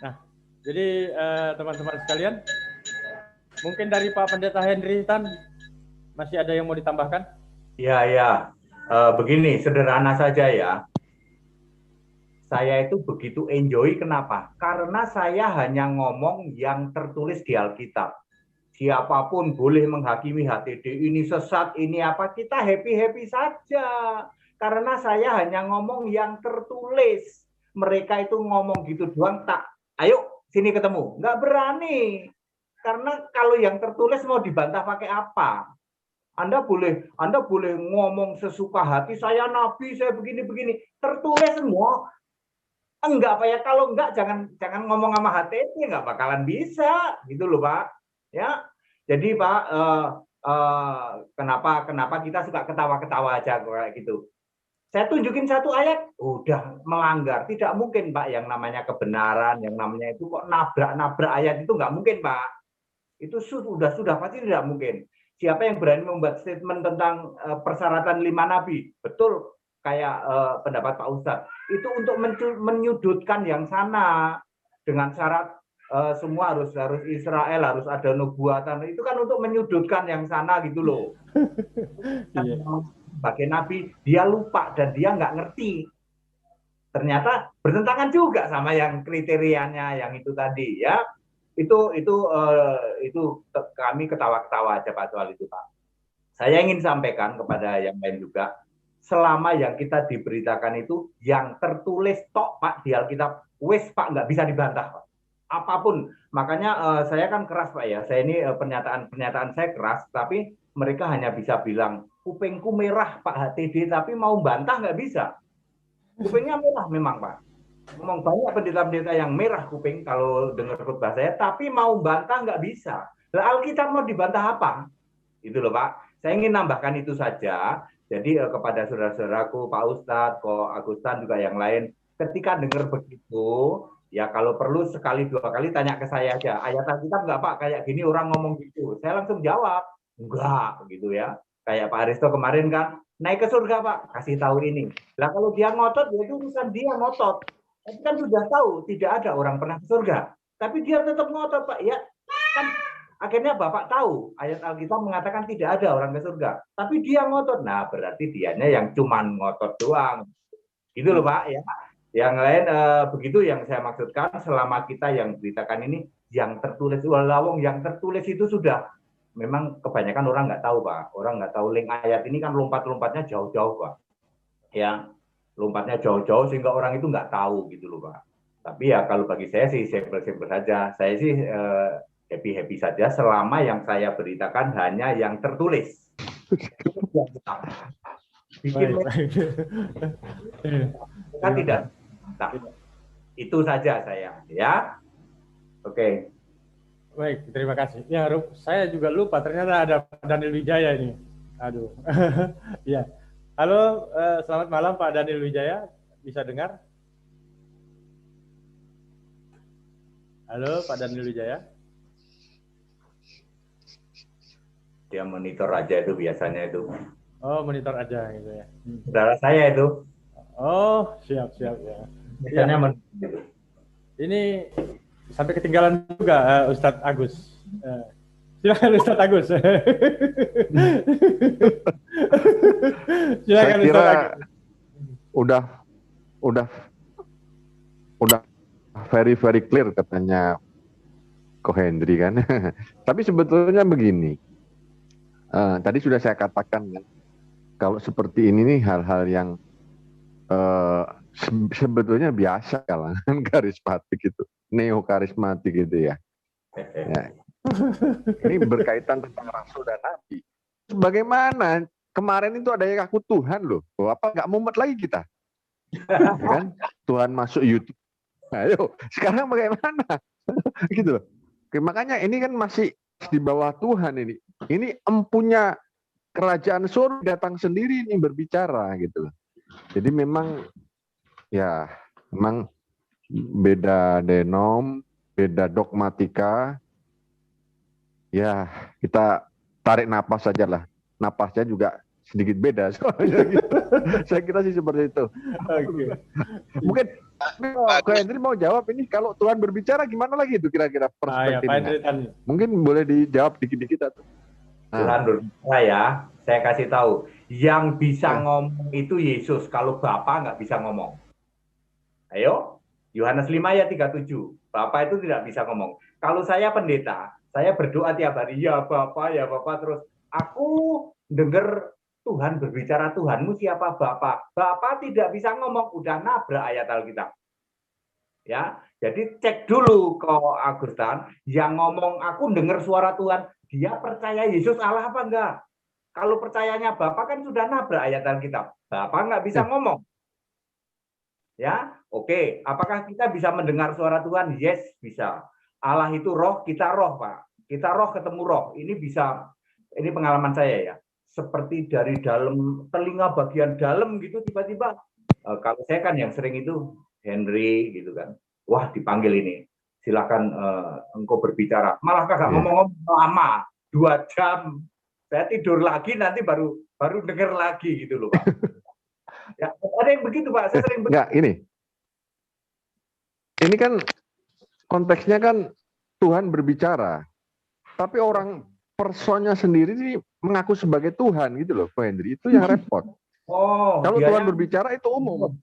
Nah, jadi teman-teman sekalian, mungkin dari Pak Pendeta Henry Tan masih ada yang mau ditambahkan? Ya. Begini, sederhana saja ya. Saya itu begitu enjoy, kenapa? Karena saya hanya ngomong yang tertulis di Alkitab. Siapapun boleh menghakimi HTD, ini sesat, ini apa, kita happy-happy saja. Karena saya hanya ngomong yang tertulis. Mereka itu ngomong gitu doang, tak, ayo sini ketemu. Nggak berani. Karena kalau yang tertulis mau dibantah pakai apa? Anda boleh ngomong sesuka hati, saya nabi, saya begini-begini. Tertulis semua. Enggak Pak ya, kalau enggak jangan ngomong sama HTD, nggak bakalan bisa. Gitu loh Pak. Ya. Jadi Pak, kenapa kita suka ketawa-ketawa aja kayak gitu. Saya tunjukin satu ayat, udah melanggar. Tidak mungkin Pak, yang namanya kebenaran, yang namanya itu kok nabrak ayat itu nggak mungkin Pak. Itu sudah pasti tidak mungkin. Siapa yang berani membuat statement tentang persyaratan 5 nabi? Betul, kayak pendapat Pak Ustadz. Itu untuk menyudutkan yang sana dengan syarat semua harus Israel, harus ada nubuatan. Itu kan untuk menyudutkan yang sana gitu loh. Sebagai nabi, dia lupa dan dia nggak ngerti. Ternyata bertentangan juga sama yang kriterianya yang itu tadi ya. Itu kami ketawa-ketawa aja Pak soal itu Pak. Saya ingin sampaikan kepada yang lain juga, selama yang kita diberitakan itu yang tertulis tok Pak di Alkitab, wes Pak, nggak bisa dibantah Pak. Apapun, makanya saya kan keras Pak ya. Saya ini pernyataan saya keras, tapi mereka hanya bisa bilang kupingku merah Pak HTD, tapi mau bantah nggak bisa. Kupingnya merah memang Pak. Memang banyak pendeta-pendeta yang merah kuping kalau dengar khotbah saya, tapi mau bantah nggak bisa. Lah Alkitab mau dibantah apa? Itu loh Pak. Saya ingin nambahkan itu saja. Jadi kepada saudara-saudaraku, Pak Ustadz, Ko Agustan juga yang lain, ketika dengar begitu, ya kalau perlu sekali dua kali tanya ke saya aja. Ayat Alkitab nggak Pak? Kayak gini orang ngomong gitu. Saya langsung jawab, enggak gitu ya. Kayak Pak Aristo kemarin kan, naik ke surga Pak, kasih tahu ini. Lah kalau dia ngotot, ya itu urusan dia ngotot. Tapi kan sudah tahu tidak ada orang pernah ke surga. Tapi dia tetap ngotot Pak. Ya kan akhirnya Bapak tahu ayat Alkitab mengatakan tidak ada orang ke surga. Tapi dia ngotot. Nah berarti dianya yang cuman ngotot doang. Gitu loh Pak ya. Yang lain begitu yang saya maksudkan, selama kita yang beritakan ini yang tertulis, walawong yang tertulis itu sudah memang kebanyakan orang nggak tahu Pak. Orang nggak tahu link ayat ini kan lompat-lompatnya jauh-jauh Pak. Ya. Lompatnya jauh-jauh sehingga orang itu nggak tahu gitu loh Pak. Tapi ya kalau bagi saya sih simpel-simpel saja. Saya sih happy-happy saja selama yang saya beritakan hanya yang tertulis. bikin mereka tidak. Nah, itu saja saya, ya. Oke. Baik, terima kasih. Ya, saya juga lupa ternyata ada Daniel Wijaya ini. Aduh. Ya. Halo, selamat malam Pak Daniel Wijaya. Bisa dengar? Halo, Pak Daniel Wijaya. Dia monitor aja itu biasanya itu. Oh, monitor aja gitu ya. Saudara saya itu. Oh, siap ya. Biasanya ya. Ini sampai ketinggalan juga Ustadz Agus. Silakan Ustadz Agus. Silakan. Saya kira Ustadz Agus. udah very clear katanya Ko Hendri kan. Tapi sebetulnya begini. Tadi sudah saya katakan kan, kalau seperti ini nih hal-hal yang sebetulnya biasa kalangan karismatik itu, neo-karismatik gitu ya. Ini berkaitan tentang Rasul dan Nabi. Bagaimana kemarin itu ada yang aku Tuhan loh, apa nggak mumet lagi kita? Kan? Tuhan masuk YouTube. Ayo, sekarang bagaimana? Gitu loh. Makanya ini kan masih di bawah Tuhan ini. Ini empunya kerajaan surga datang sendiri nih berbicara gitu loh. Jadi memang beda denom, beda dogmatika. Ya, kita tarik napas saja lah. Napasnya juga sedikit beda soalnya gitu. Saya kira sih seperti itu. Okay. Mungkin Ko Hendri mau jawab ini, kalau Tuhan berbicara gimana lagi itu kira-kira perspektifnya? Mungkin boleh dijawab dikit-dikit atau? Tuhan berbicara ya, saya kasih tahu. Yang bisa ngomong itu Yesus, kalau Bapa nggak bisa ngomong. Ayo, Yohanes 5 ayat 37. Bapa itu tidak bisa ngomong. Kalau saya pendeta, saya berdoa tiap hari, ya Bapa, terus aku dengar Tuhan berbicara, Tuhanmu siapa Bapa? Bapa tidak bisa ngomong, udah nabrak ayat Alkitab. Ya, jadi cek dulu kok Agustan, yang ngomong aku dengar suara Tuhan, dia percaya Yesus Allah apa enggak? Kalau percayanya Bapa kan sudah nabrak ayat Alkitab. Bapa nggak bisa ngomong. Ya, oke. Apakah kita bisa mendengar suara Tuhan? Yes, bisa. Allah itu roh, kita roh, Pak. Kita roh ketemu roh. Ini bisa, ini pengalaman saya ya. Seperti dari dalam telinga bagian dalam gitu tiba-tiba. Kalau saya kan yang sering itu Henry gitu kan. Wah, dipanggil ini. Silakan engkau berbicara. Malah kagak ngomong-ngomong lama, 2 jam. Saya tidur lagi nanti baru dengar lagi gitu loh, Pak. Ya, ada yang begitu, Pak. Saya sering begitu. Enggak, ini kan konteksnya kan Tuhan berbicara. Tapi orang personnya sendiri sih mengaku sebagai Tuhan gitu loh, Ko Hendri. Itu yang repot. Oh, kalau Tuhan berbicara itu umum.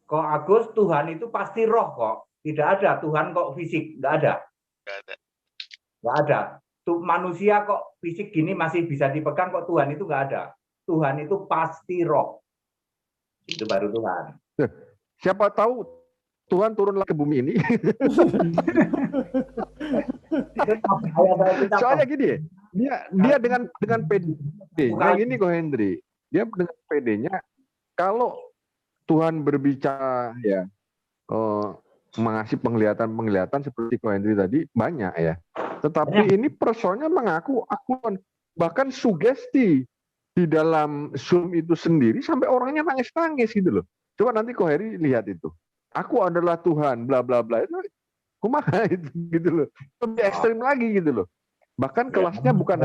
Kok Agus, Tuhan itu pasti roh kok. Tidak ada Tuhan kok fisik, nggak ada. Nggak ada. Tuh manusia kok fisik gini masih bisa dipegang, kok Tuhan itu nggak ada. Tuhan itu pasti roh. Itu baru Tuhan. Siapa tahu Tuhan turunlah ke bumi ini. Soalnya gini, dia dengan PD-nya gini Ko Hendri. Dia dengan PD-nya kalau Tuhan berbicara ya mengasih penglihatan seperti Ko Hendri tadi banyak ya. Tetapi ini personnya mengaku akuan, bahkan sugesti di dalam Zoom itu sendiri sampai orangnya nangis-nangis gitu loh. Coba nanti Ko Hendri lihat itu. Aku adalah Tuhan, bla bla bla itu, kumaha itu gitu loh. Lebih ekstrim lagi gitu loh. Bahkan kelasnya bukan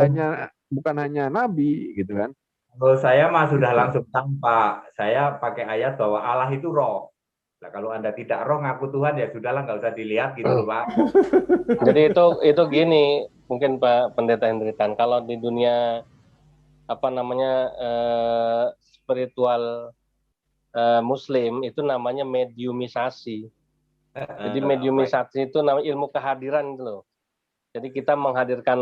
hanya nabi gitu kan. Kalau saya mah sudah langsung tanpa. Saya pakai ayat bahwa Allah itu roh. Nah, kalau Anda tidak roh ngaku Tuhan ya sudahlah, nggak usah dilihat gitu loh, Pak. Jadi itu gini, mungkin Pak Pendeta Hendritan, kalau di dunia spiritual Muslim itu namanya mediumisasi. Jadi mediumisasi itu namanya ilmu kehadiran itu loh. Jadi kita menghadirkan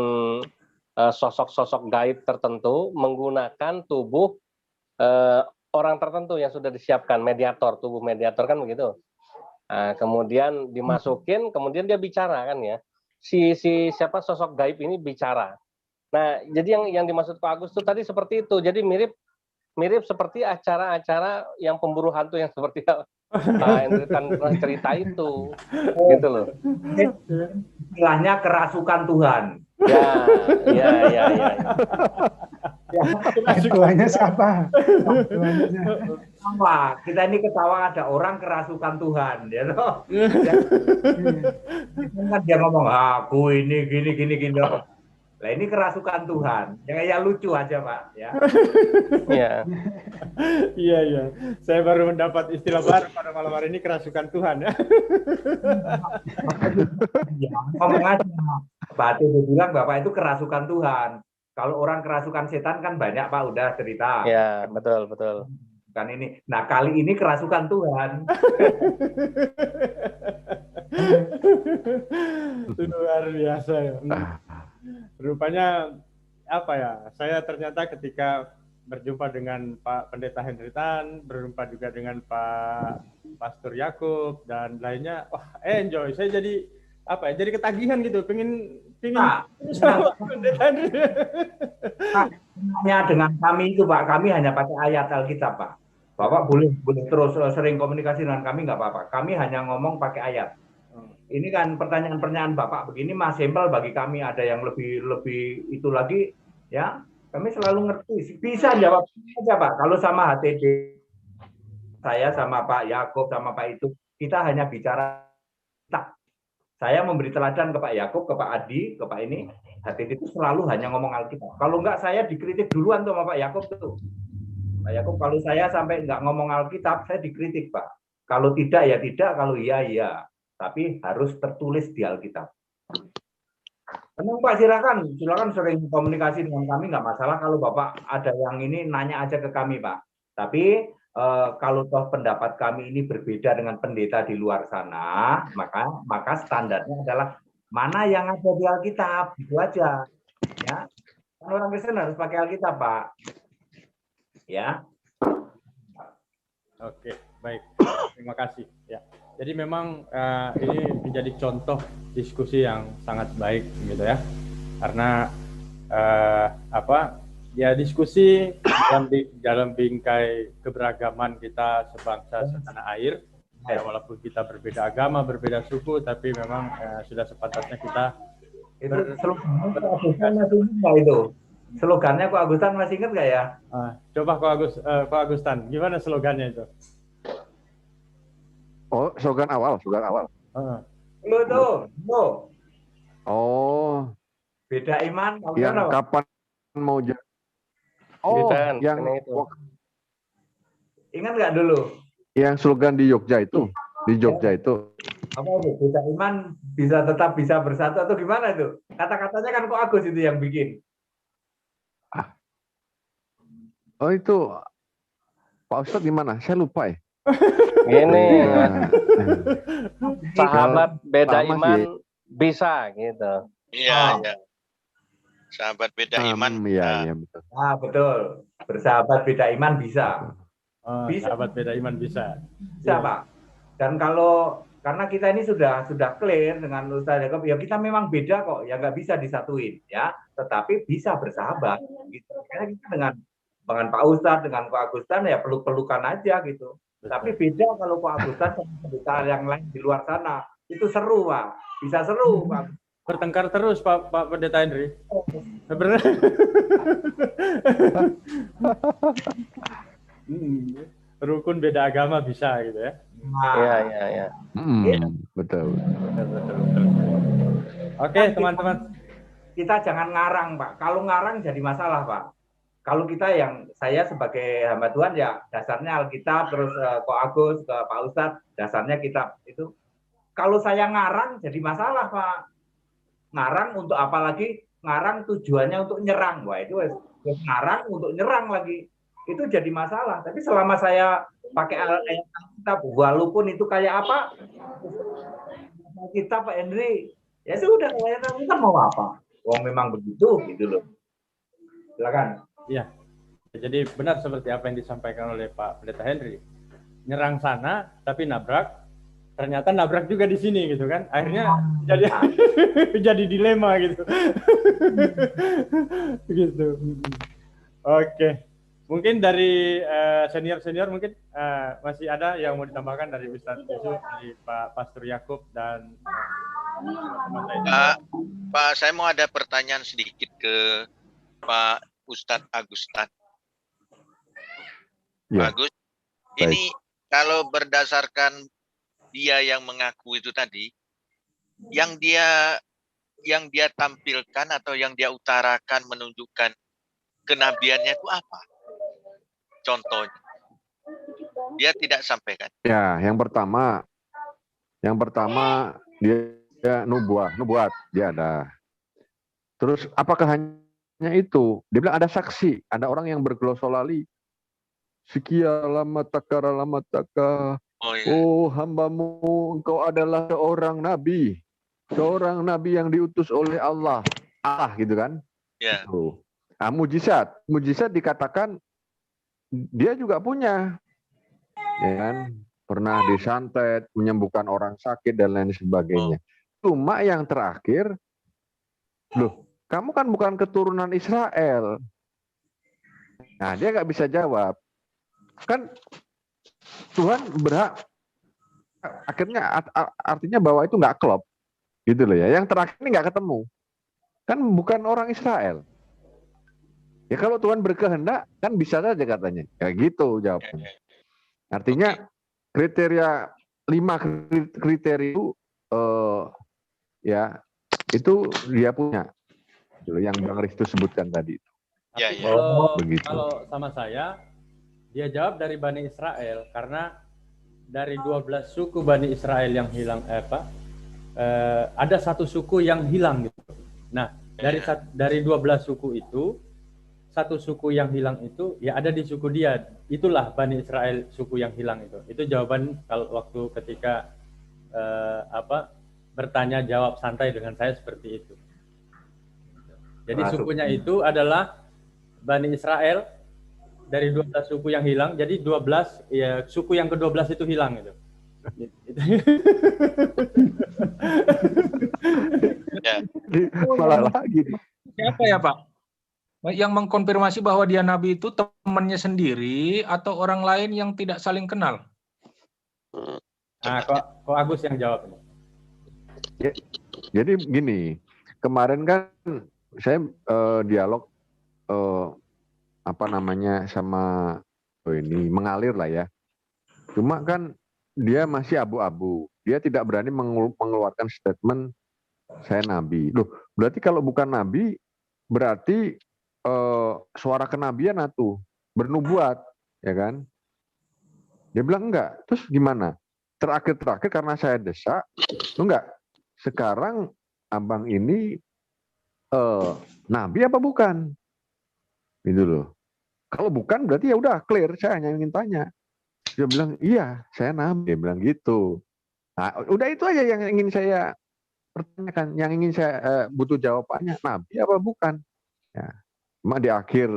sosok-sosok gaib tertentu menggunakan tubuh orang tertentu yang sudah disiapkan, mediator, tubuh mediator kan begitu. Nah, kemudian dimasukin, kemudian dia bicara kan ya. Siapa sosok gaib ini bicara. Nah, jadi yang dimaksud Pak Agus itu tadi seperti itu. Jadi mirip mirip seperti acara-acara yang pemburu hantu yang seperti Pak Hendritan pernah cerita itu, gitu loh. Istilahnya kerasukan Tuhan. Ya. Tuhannya siapa? Wah, kita ini ketawa ada orang kerasukan Tuhan, ya toh. Kan dia ngomong, aku ini gini. Lah ini kerasukan Tuhan. Ya lucu aja, Pak, ya. Iya. Saya baru mendapat istilah baru pada malam hari ini, kerasukan Tuhan ya. Ngomong aja. Pak Ati bilang Bapak itu kerasukan Tuhan. Kalau orang kerasukan setan kan banyak, Pak, udah cerita. Ya, betul. Kan ini. Nah, kali ini kerasukan Tuhan. Luar biasa ya. Rupanya apa ya? Saya ternyata ketika berjumpa dengan Pak Pendeta Hendritan, berjumpa juga dengan Pak Pastor Yakub dan lainnya, wah enjoy. Saya jadi apa ya? Jadi ketagihan gitu, pengen sama Pendeta Hendritan. Dengan kami itu, Pak, kami hanya pakai ayat Alkitab, Pak. Bapak boleh terus sering komunikasi dengan kami nggak apa-apa. Kami hanya ngomong pakai ayat. Ini kan pertanyaan-pertanyaan Bapak begini Mas Simpel bagi kami, ada yang lebih itu lagi ya. Kami selalu ngerti, bisa jawab aja, Pak. Kalau sama HTD saya sama Pak Yakub sama Pak itu, kita hanya bicara tak. Saya memberi teladan ke Pak Yakub, ke Pak Adi, ke Pak ini, HTD itu selalu hanya ngomong Alkitab. Kalau enggak saya dikritik duluan tuh sama Pak Yakub tuh. Pak Yakub, kalau saya sampai enggak ngomong Alkitab, saya dikritik, Pak. Kalau tidak ya tidak, kalau iya iya. Tapi harus tertulis di Alkitab. Tenang Pak, silakan sering komunikasi dengan kami, nggak masalah. Kalau Bapak ada yang ini nanya aja ke kami, Pak. Tapi kalau toh pendapat kami ini berbeda dengan pendeta di luar sana, maka standarnya adalah mana yang ada di Alkitab, itu aja. Ya, orang Kristen harus pakai Alkitab, Pak. Ya. Oke, baik. Terima kasih. Ya. Jadi memang ini menjadi contoh diskusi yang sangat baik gitu ya, karena ya diskusi dalam bingkai keberagaman kita sebangsa setanah air, ya, walaupun kita berbeda agama, berbeda suku, tapi memang sudah sepantasnya kita slogannya kok Agustan masih ingat nggak ya? Coba kok Agustan, gimana slogannya itu? Oh, slogan awal. Lu tuh. Oh. Beda iman. Yang kapan mau jadi? Oh, yang itu. Ingat nggak dulu? Yang slogan di Jogja itu. Apa itu? Beda iman bisa tetap bisa bersatu atau gimana itu? Kata-katanya kan kok Agus itu yang bikin. Oh itu Pak Ustadz gimana? Saya lupa ya. Ini sahabat beda iman bisa gitu. Iya. Sahabat beda iman. Iya betul. Betul. Bersahabat beda iman bisa. Bisa. Sahabat beda iman bisa. Bisa, Pak. Dan karena kita ini sudah clear dengan Ustaz Yakub, ya kita memang beda kok, ya nggak bisa disatuin, ya. Tetapi bisa bersahabat, gitu. Karena kita dengan Pak Ustadz, dengan Pak Agustan ya peluk-pelukan aja gitu. Betul. Tapi beda kalau Pak Agustan sama pendeta yang lain di luar sana. Itu seru, Pak. Bisa seru, Pak. Bertengkar terus, Pak Pendeta Henry. Benar. Rukun beda agama bisa gitu ya. Iya. Betul. Oke, teman-teman. Kita jangan ngarang, Pak. Kalau ngarang jadi masalah, Pak. Kalau kita saya sebagai hamba Tuhan ya dasarnya Alkitab, terus Ko Agus, ke Pak Ustadz, dasarnya kitab itu. Kalau saya ngarang jadi masalah, Pak. Ngarang untuk apa lagi? Ngarang tujuannya untuk nyerang. Wah, itu ngarang untuk nyerang lagi. Itu jadi masalah. Tapi selama saya pakai Alkitab, walaupun itu kayak apa? Kita Pak Henry, ya sudah, kita mau apa? Wong memang begitu, gitu loh. Silakan. Iya, jadi benar seperti apa yang disampaikan oleh Pak Pendeta Henry. Nyerang sana, tapi nabrak. Ternyata nabrak juga di sini, gitu kan? Akhirnya jadi dilema gitu. Gitu. Oke, Mungkin dari senior-senior mungkin masih ada yang mau ditambahkan dari Ustadz Yusuf, dari Pak Pastor Yakub dan Pak, saya mau ada pertanyaan sedikit ke Pak Ustadz Agustan. Ya. Pak Agus, Baik. ini kalau berdasarkan dia yang mengaku itu tadi, yang dia tampilkan atau yang dia utarakan menunjukkan kenabiannya itu apa? Contohnya, dia tidak sampaikan. Ya, yang pertama dia nubuat, dia ada. Terus apakah hanya itu? Dia bilang ada saksi, ada orang yang berglosolali. Sekia lama taka. Oh, hambamu, engkau adalah seorang nabi yang diutus oleh Allah gitu kan? Ya. Nah, mujizat dikatakan dia juga punya, ya kan? Pernah disantet, menyembuhkan orang sakit dan lain sebagainya. Cuma yang terakhir, loh, kamu kan bukan keturunan Israel. Nah, dia nggak bisa jawab. Kan Tuhan berhak, akhirnya artinya bahwa itu nggak klop, gitu loh ya. Yang terakhir ini nggak ketemu. Kan bukan orang Israel. Ya kalau Tuhan berkehendak kan bisa saja katanya. Kayak gitu jawabannya. Artinya kriteria 5 kriteria itu ya itu dia punya. Yang Bang Risto sebutkan tadi. Ya. Kalau sama saya, dia jawab dari Bani Israel karena dari 12 suku Bani Israel yang hilang ada satu suku yang hilang gitu. Nah, dari 12 suku itu, satu suku yang hilang itu ya ada di suku dia. Itulah Bani Israel, suku yang hilang itu. Itu jawaban kalau waktu ketika bertanya jawab santai dengan saya seperti itu. Jadi sukunya itu adalah Bani Israel dari 12 suku yang hilang. Jadi 12 ya suku yang ke-12 itu hilang itu. Malah lagi. Siapa ya Pak? Yang mengkonfirmasi bahwa dia nabi itu temannya sendiri atau orang lain yang tidak saling kenal? Nah, kok Agus yang jawab ini? Ya, jadi gini, kemarin kan saya dialog sama ini mengalir lah ya. Cuma kan dia masih abu-abu. Dia tidak berani mengeluarkan statement saya nabi. Loh, berarti kalau bukan nabi, berarti suara kenabian tuh bernubuat, ya kan? Dia bilang enggak. Terus gimana? Terakhir karena saya desak, enggak. Sekarang abang ini nabi apa bukan? Gitu loh. Kalau bukan berarti ya udah clear, saya hanya ingin tanya. Dia bilang iya, saya nabi. Dia bilang gitu. Nah, udah itu aja yang ingin saya pertanyakan, yang ingin saya butuh jawabannya, nabi apa bukan? Ya. Cuma di akhir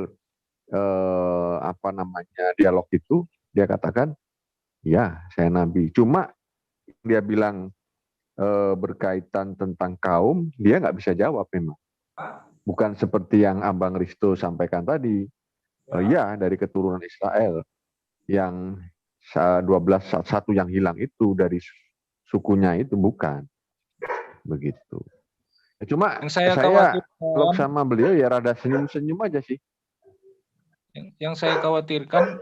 dialog itu dia katakan, ya saya nabi. Cuma dia bilang berkaitan tentang kaum, dia nggak bisa jawab memang. Bukan seperti yang Abang Risto sampaikan tadi. Ya dari keturunan Israel yang 12 satu yang hilang itu dari sukunya itu bukan. Begitu. Cuma saya kalau sama beliau ya rada senyum-senyum aja sih. Yang saya khawatirkan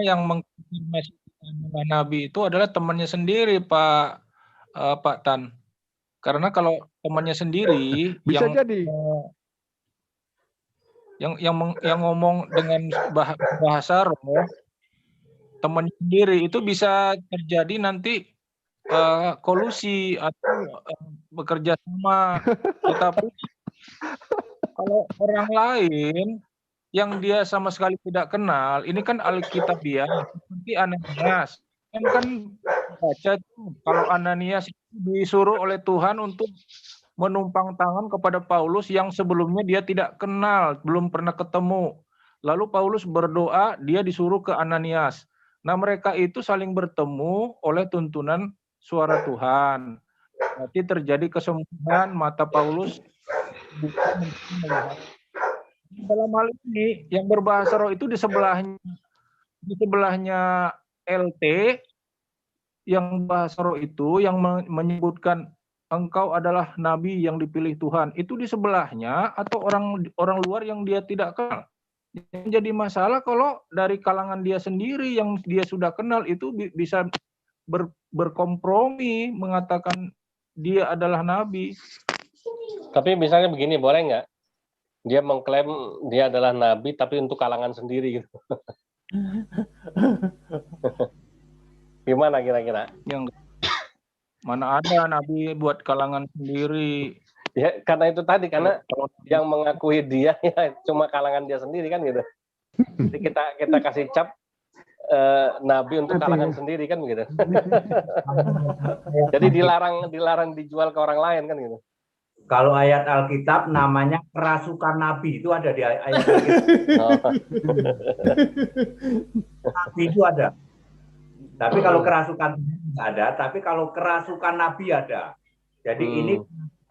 yang mengkonfirmasi nabi itu adalah temannya sendiri, Pak Tan. Karena kalau temannya sendiri bisa jadi yang ngomong dengan bahasa roh, temannya sendiri itu bisa terjadi nanti kolusi atau bekerja sama. Tetapi kalau orang lain yang dia sama sekali tidak kenal, ini kan Alkitabiah seperti Ananias. Kan baca tuh, kalau Ananias disuruh oleh Tuhan untuk menumpang tangan kepada Paulus yang sebelumnya dia tidak kenal, belum pernah ketemu. Lalu Paulus berdoa, dia disuruh ke Ananias. Nah, mereka itu saling bertemu oleh tuntunan suara Tuhan. Berarti terjadi kesembuhan, mata Paulus bukan melihat. dalam hal ini yang berbahasa roh itu di sebelahnya LT, yang bahasa roh itu yang menyebutkan engkau adalah nabi yang dipilih Tuhan, itu di sebelahnya atau orang luar yang dia tidak kenal. Yang jadi masalah kalau dari kalangan dia sendiri yang dia sudah kenal itu bisa berkompromi mengatakan dia adalah nabi. Tapi misalnya begini, boleh nggak? Dia mengklaim dia adalah nabi tapi untuk kalangan sendiri gitu. Gimana kira-kira? Yang mana ada nabi buat kalangan sendiri. Ya karena itu tadi, karena yang mengakui dia ya cuma kalangan dia sendiri kan gitu. Jadi kita kasih cap nabi untuk kalangan sendiri kan gitu. Jadi dilarang dijual ke orang lain kan gitu. Kalau ayat Alkitab namanya kerasukan nabi, itu ada di ayat Alkitab. Nabi itu ada. Tapi kalau kerasukan tidak ada, tapi kalau kerasukan nabi ada. Jadi ini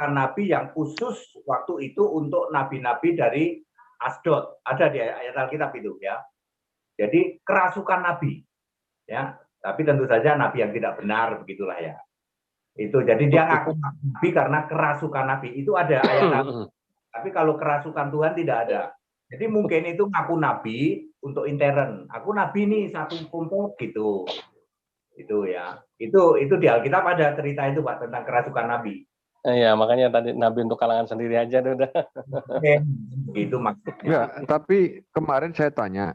nabi yang khusus waktu itu untuk nabi-nabi dari Asdod, ada di ayat Alkitab itu ya. Jadi kerasukan nabi ya, tapi tentu saja nabi yang tidak benar, begitulah ya. Itu jadi dia ngaku nabi karena kerasukan nabi, itu ada ayat Alkitab. Tapi kalau kerasukan Tuhan tidak ada. Jadi mungkin itu ngaku nabi untuk intern, aku nabi nih satu kumpul gitu. Itu ya, itu di Alkitab ada cerita itu Pak tentang kerasukan nabi. Iya, makanya tadi nabi untuk kalangan sendiri aja udah. Gitu maksudnya. Ya, tapi kemarin saya tanya,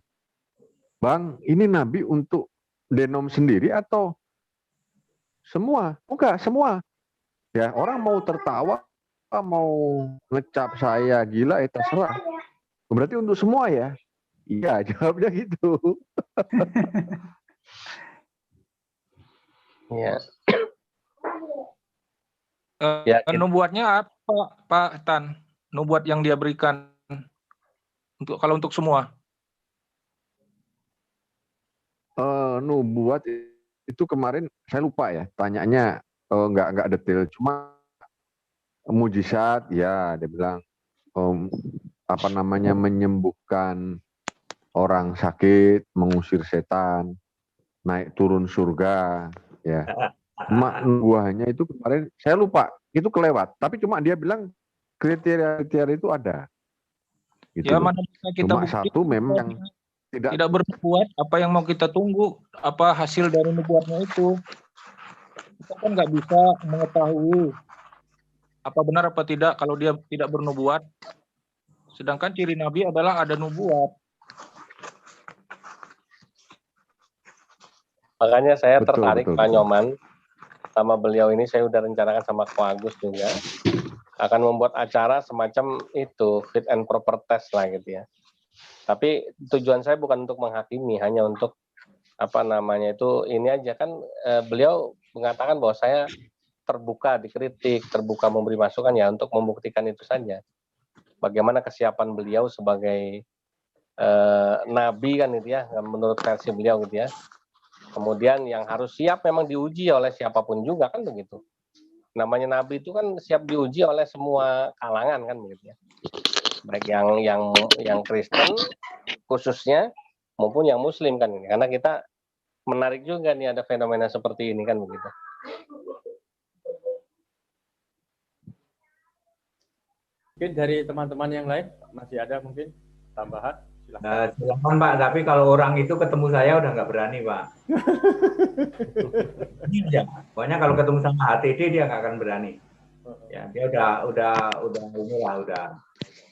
Bang, ini nabi untuk denom sendiri atau semua? Enggak, semua. Ya, orang mau tertawa, mau ngecap saya gila, itu terserah. Berarti untuk semua ya? Iya, jawabnya gitu. Iya. Nubuatnya apa, Pak Tan? Nubuat yang dia berikan kalau untuk semua? Nubuat itu kemarin saya lupa ya, tanyanya nggak detail, cuma mujizat ya dia bilang menyembuhkan orang sakit, mengusir setan, naik turun surga ya. Buahnya itu kemarin saya lupa, itu kelewat. Tapi cuma dia bilang kriteria itu ada. Gitu ya mana bisa kita cuma satu memang tidak bernubuat, apa yang mau kita tunggu, apa hasil dari nubuatnya itu. Kita kan nggak bisa mengetahui apa benar apa tidak kalau dia tidak bernubuat. Sedangkan ciri nabi adalah ada nubuat. Makanya saya tertarik Pak Nyoman sama beliau ini, saya udah rencanakan sama Ko Agus juga akan membuat acara semacam itu, fit and proper test lah gitu ya. Tapi tujuan saya bukan untuk menghakimi, hanya untuk ini aja kan beliau mengatakan bahwa saya terbuka dikritik, terbuka memberi masukan ya untuk membuktikan itu saja. Bagaimana kesiapan beliau sebagai nabi kan gitu ya, menurut versi beliau gitu ya. Kemudian yang harus siap memang diuji oleh siapapun juga kan begitu. Namanya nabi itu kan siap diuji oleh semua kalangan kan begitu ya. Baik yang Kristen khususnya maupun yang Muslim kan ini. Karena kita menarik juga nih ada fenomena seperti ini kan begitu. Mungkin dari teman-teman yang lain masih ada mungkin tambahan? Silakan Pak, tapi kalau orang itu ketemu saya udah nggak berani Pak. Pokoknya kalau ketemu sama HTD dia nggak akan berani. Ya, dia udah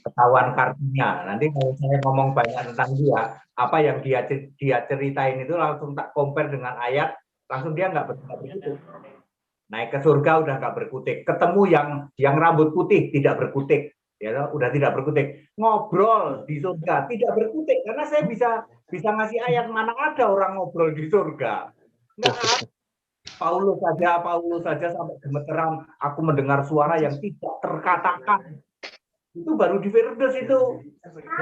ketahuan kartunya. Nanti kalau saya ngomong banyak tentang dia, apa yang dia ceritain itu langsung tak compare dengan ayat, langsung dia nggak berkutik. Naik ke surga udah nggak berkutik. Ketemu yang rambut putih tidak berkutik. Ya, udah tidak berkutik. Ngobrol di surga tidak berkutik karena saya bisa ngasih ayat, mana ada orang ngobrol di surga. Nggak ada. Paulus saja sampai gemeteran, aku mendengar suara yang tidak terkatakan. Itu baru di Firdaus itu.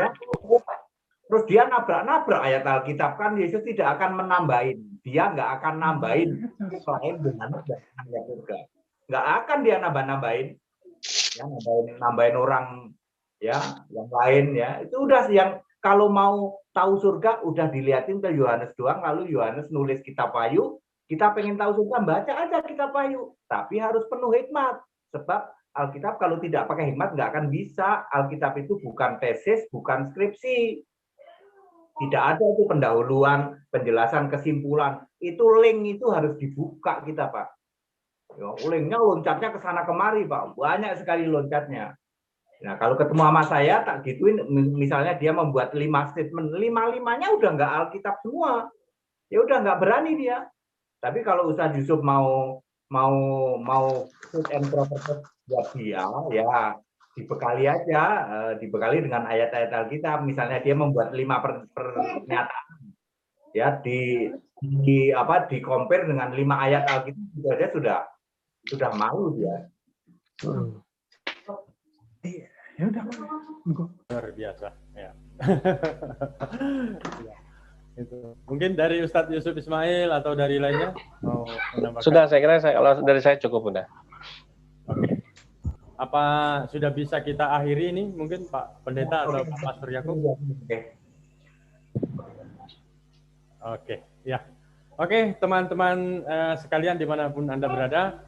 Ya. Terus dia nabrak ayat Alkitab kan, Yesus tidak akan menambahin. Dia nggak akan nambahin selain dengan ayat surga. Nggak akan dia nambah-nambahin. Ya, nambahin orang ya, yang lain ya. Itu udah yang kalau mau tahu surga udah diliatin ke Yohanes doang, lalu Yohanes nulis kitab Wahyu, kita pengen tahu surga baca aja kitab Wahyu, tapi harus penuh hikmat. Sebab Alkitab kalau tidak pakai hikmat nggak akan bisa. Alkitab itu bukan tesis, bukan skripsi. Tidak ada itu pendahuluan, penjelasan, kesimpulan. Itu link itu harus dibuka kita, Pak. Ya, linknya loncatnya ke sana kemari, Pak. Banyak sekali loncatnya. Nah, kalau ketemu sama saya, tak gituin, misalnya dia membuat 5 statement, 5-5-nya udah nggak Alkitab semua. Ya udah nggak berani dia. Tapi kalau Ustadz Yusuf mau fit and proper buat dia, ya dibekali aja, dibekali dengan ayat-ayat Alkitab. Misalnya dia membuat 5 pernyataan, ya di compare dengan 5 ayat Alkitab, itu aja sudah malu dia. Ya udah, luar biasa. Ya. Itu. Mungkin dari Ustadz Yusuf Ismail atau dari lainnya mau menambahkan? Sudah, saya kira kalau dari saya cukup udah. Oke. Apa sudah bisa kita akhiri ini mungkin Pak Pendeta atau Pak Pastor Yakub? Oke, ya. Oke, teman-teman sekalian dimanapun Anda berada,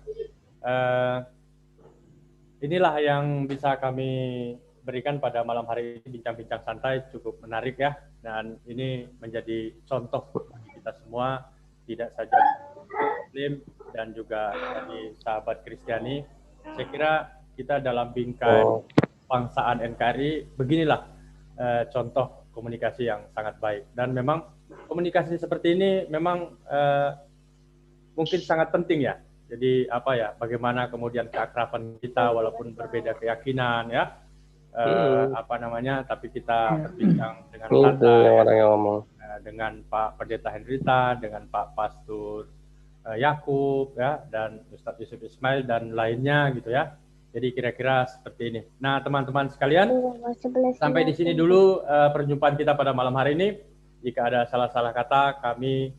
inilah yang bisa kami berikan pada malam hari ini. Bincang-bincang santai cukup menarik ya, dan ini menjadi contoh bagi kita semua, tidak saja Muslim dan juga dari sahabat Kristiani. Saya kira kita dalam bingkai bangsaan NKRI, beginilah contoh komunikasi yang sangat baik. Dan memang komunikasi seperti ini memang mungkin sangat penting ya. Jadi apa ya, bagaimana kemudian keakraban kita walaupun berbeda keyakinan ya, tapi kita berbincang dengan santai dengan Pak Pendeta Hendrita, dengan Pak Pastor Yakub ya, dan Ustadz Yusuf Ismail dan lainnya gitu ya. Jadi kira-kira seperti ini. Nah, teman-teman sekalian, sampai di sini dulu perjumpaan kita pada malam hari ini. Jika ada salah-salah kata, kami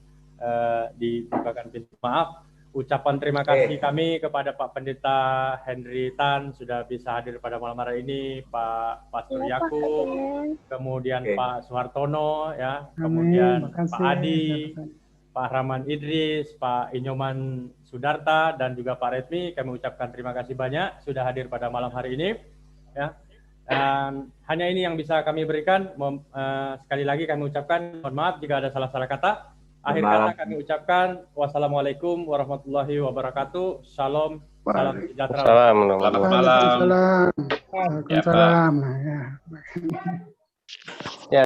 dibukakan pintu maaf. Ucapan terima kasih kami kepada Pak Pendeta Henry Tan sudah bisa hadir pada malam hari ini, Pak Pastor Yakub, kemudian Pak Suhartono, ya, kemudian Pak Adi, Pak Rahman Idris, Pak Inyoman Sudarta, dan juga Pak Redmi. Kami ucapkan terima kasih banyak sudah hadir pada malam hari ini. Ya. Dan hanya ini yang bisa kami berikan. Sekali lagi kami ucapkan mohon maaf jika ada salah-salah kata. Akhir kata kami ucapkan wassalamualaikum warahmatullahi wabarakatuh. Shalom, salam sejahtera. Selamat malam. Waalaikumsalam. Waalaikumsalam.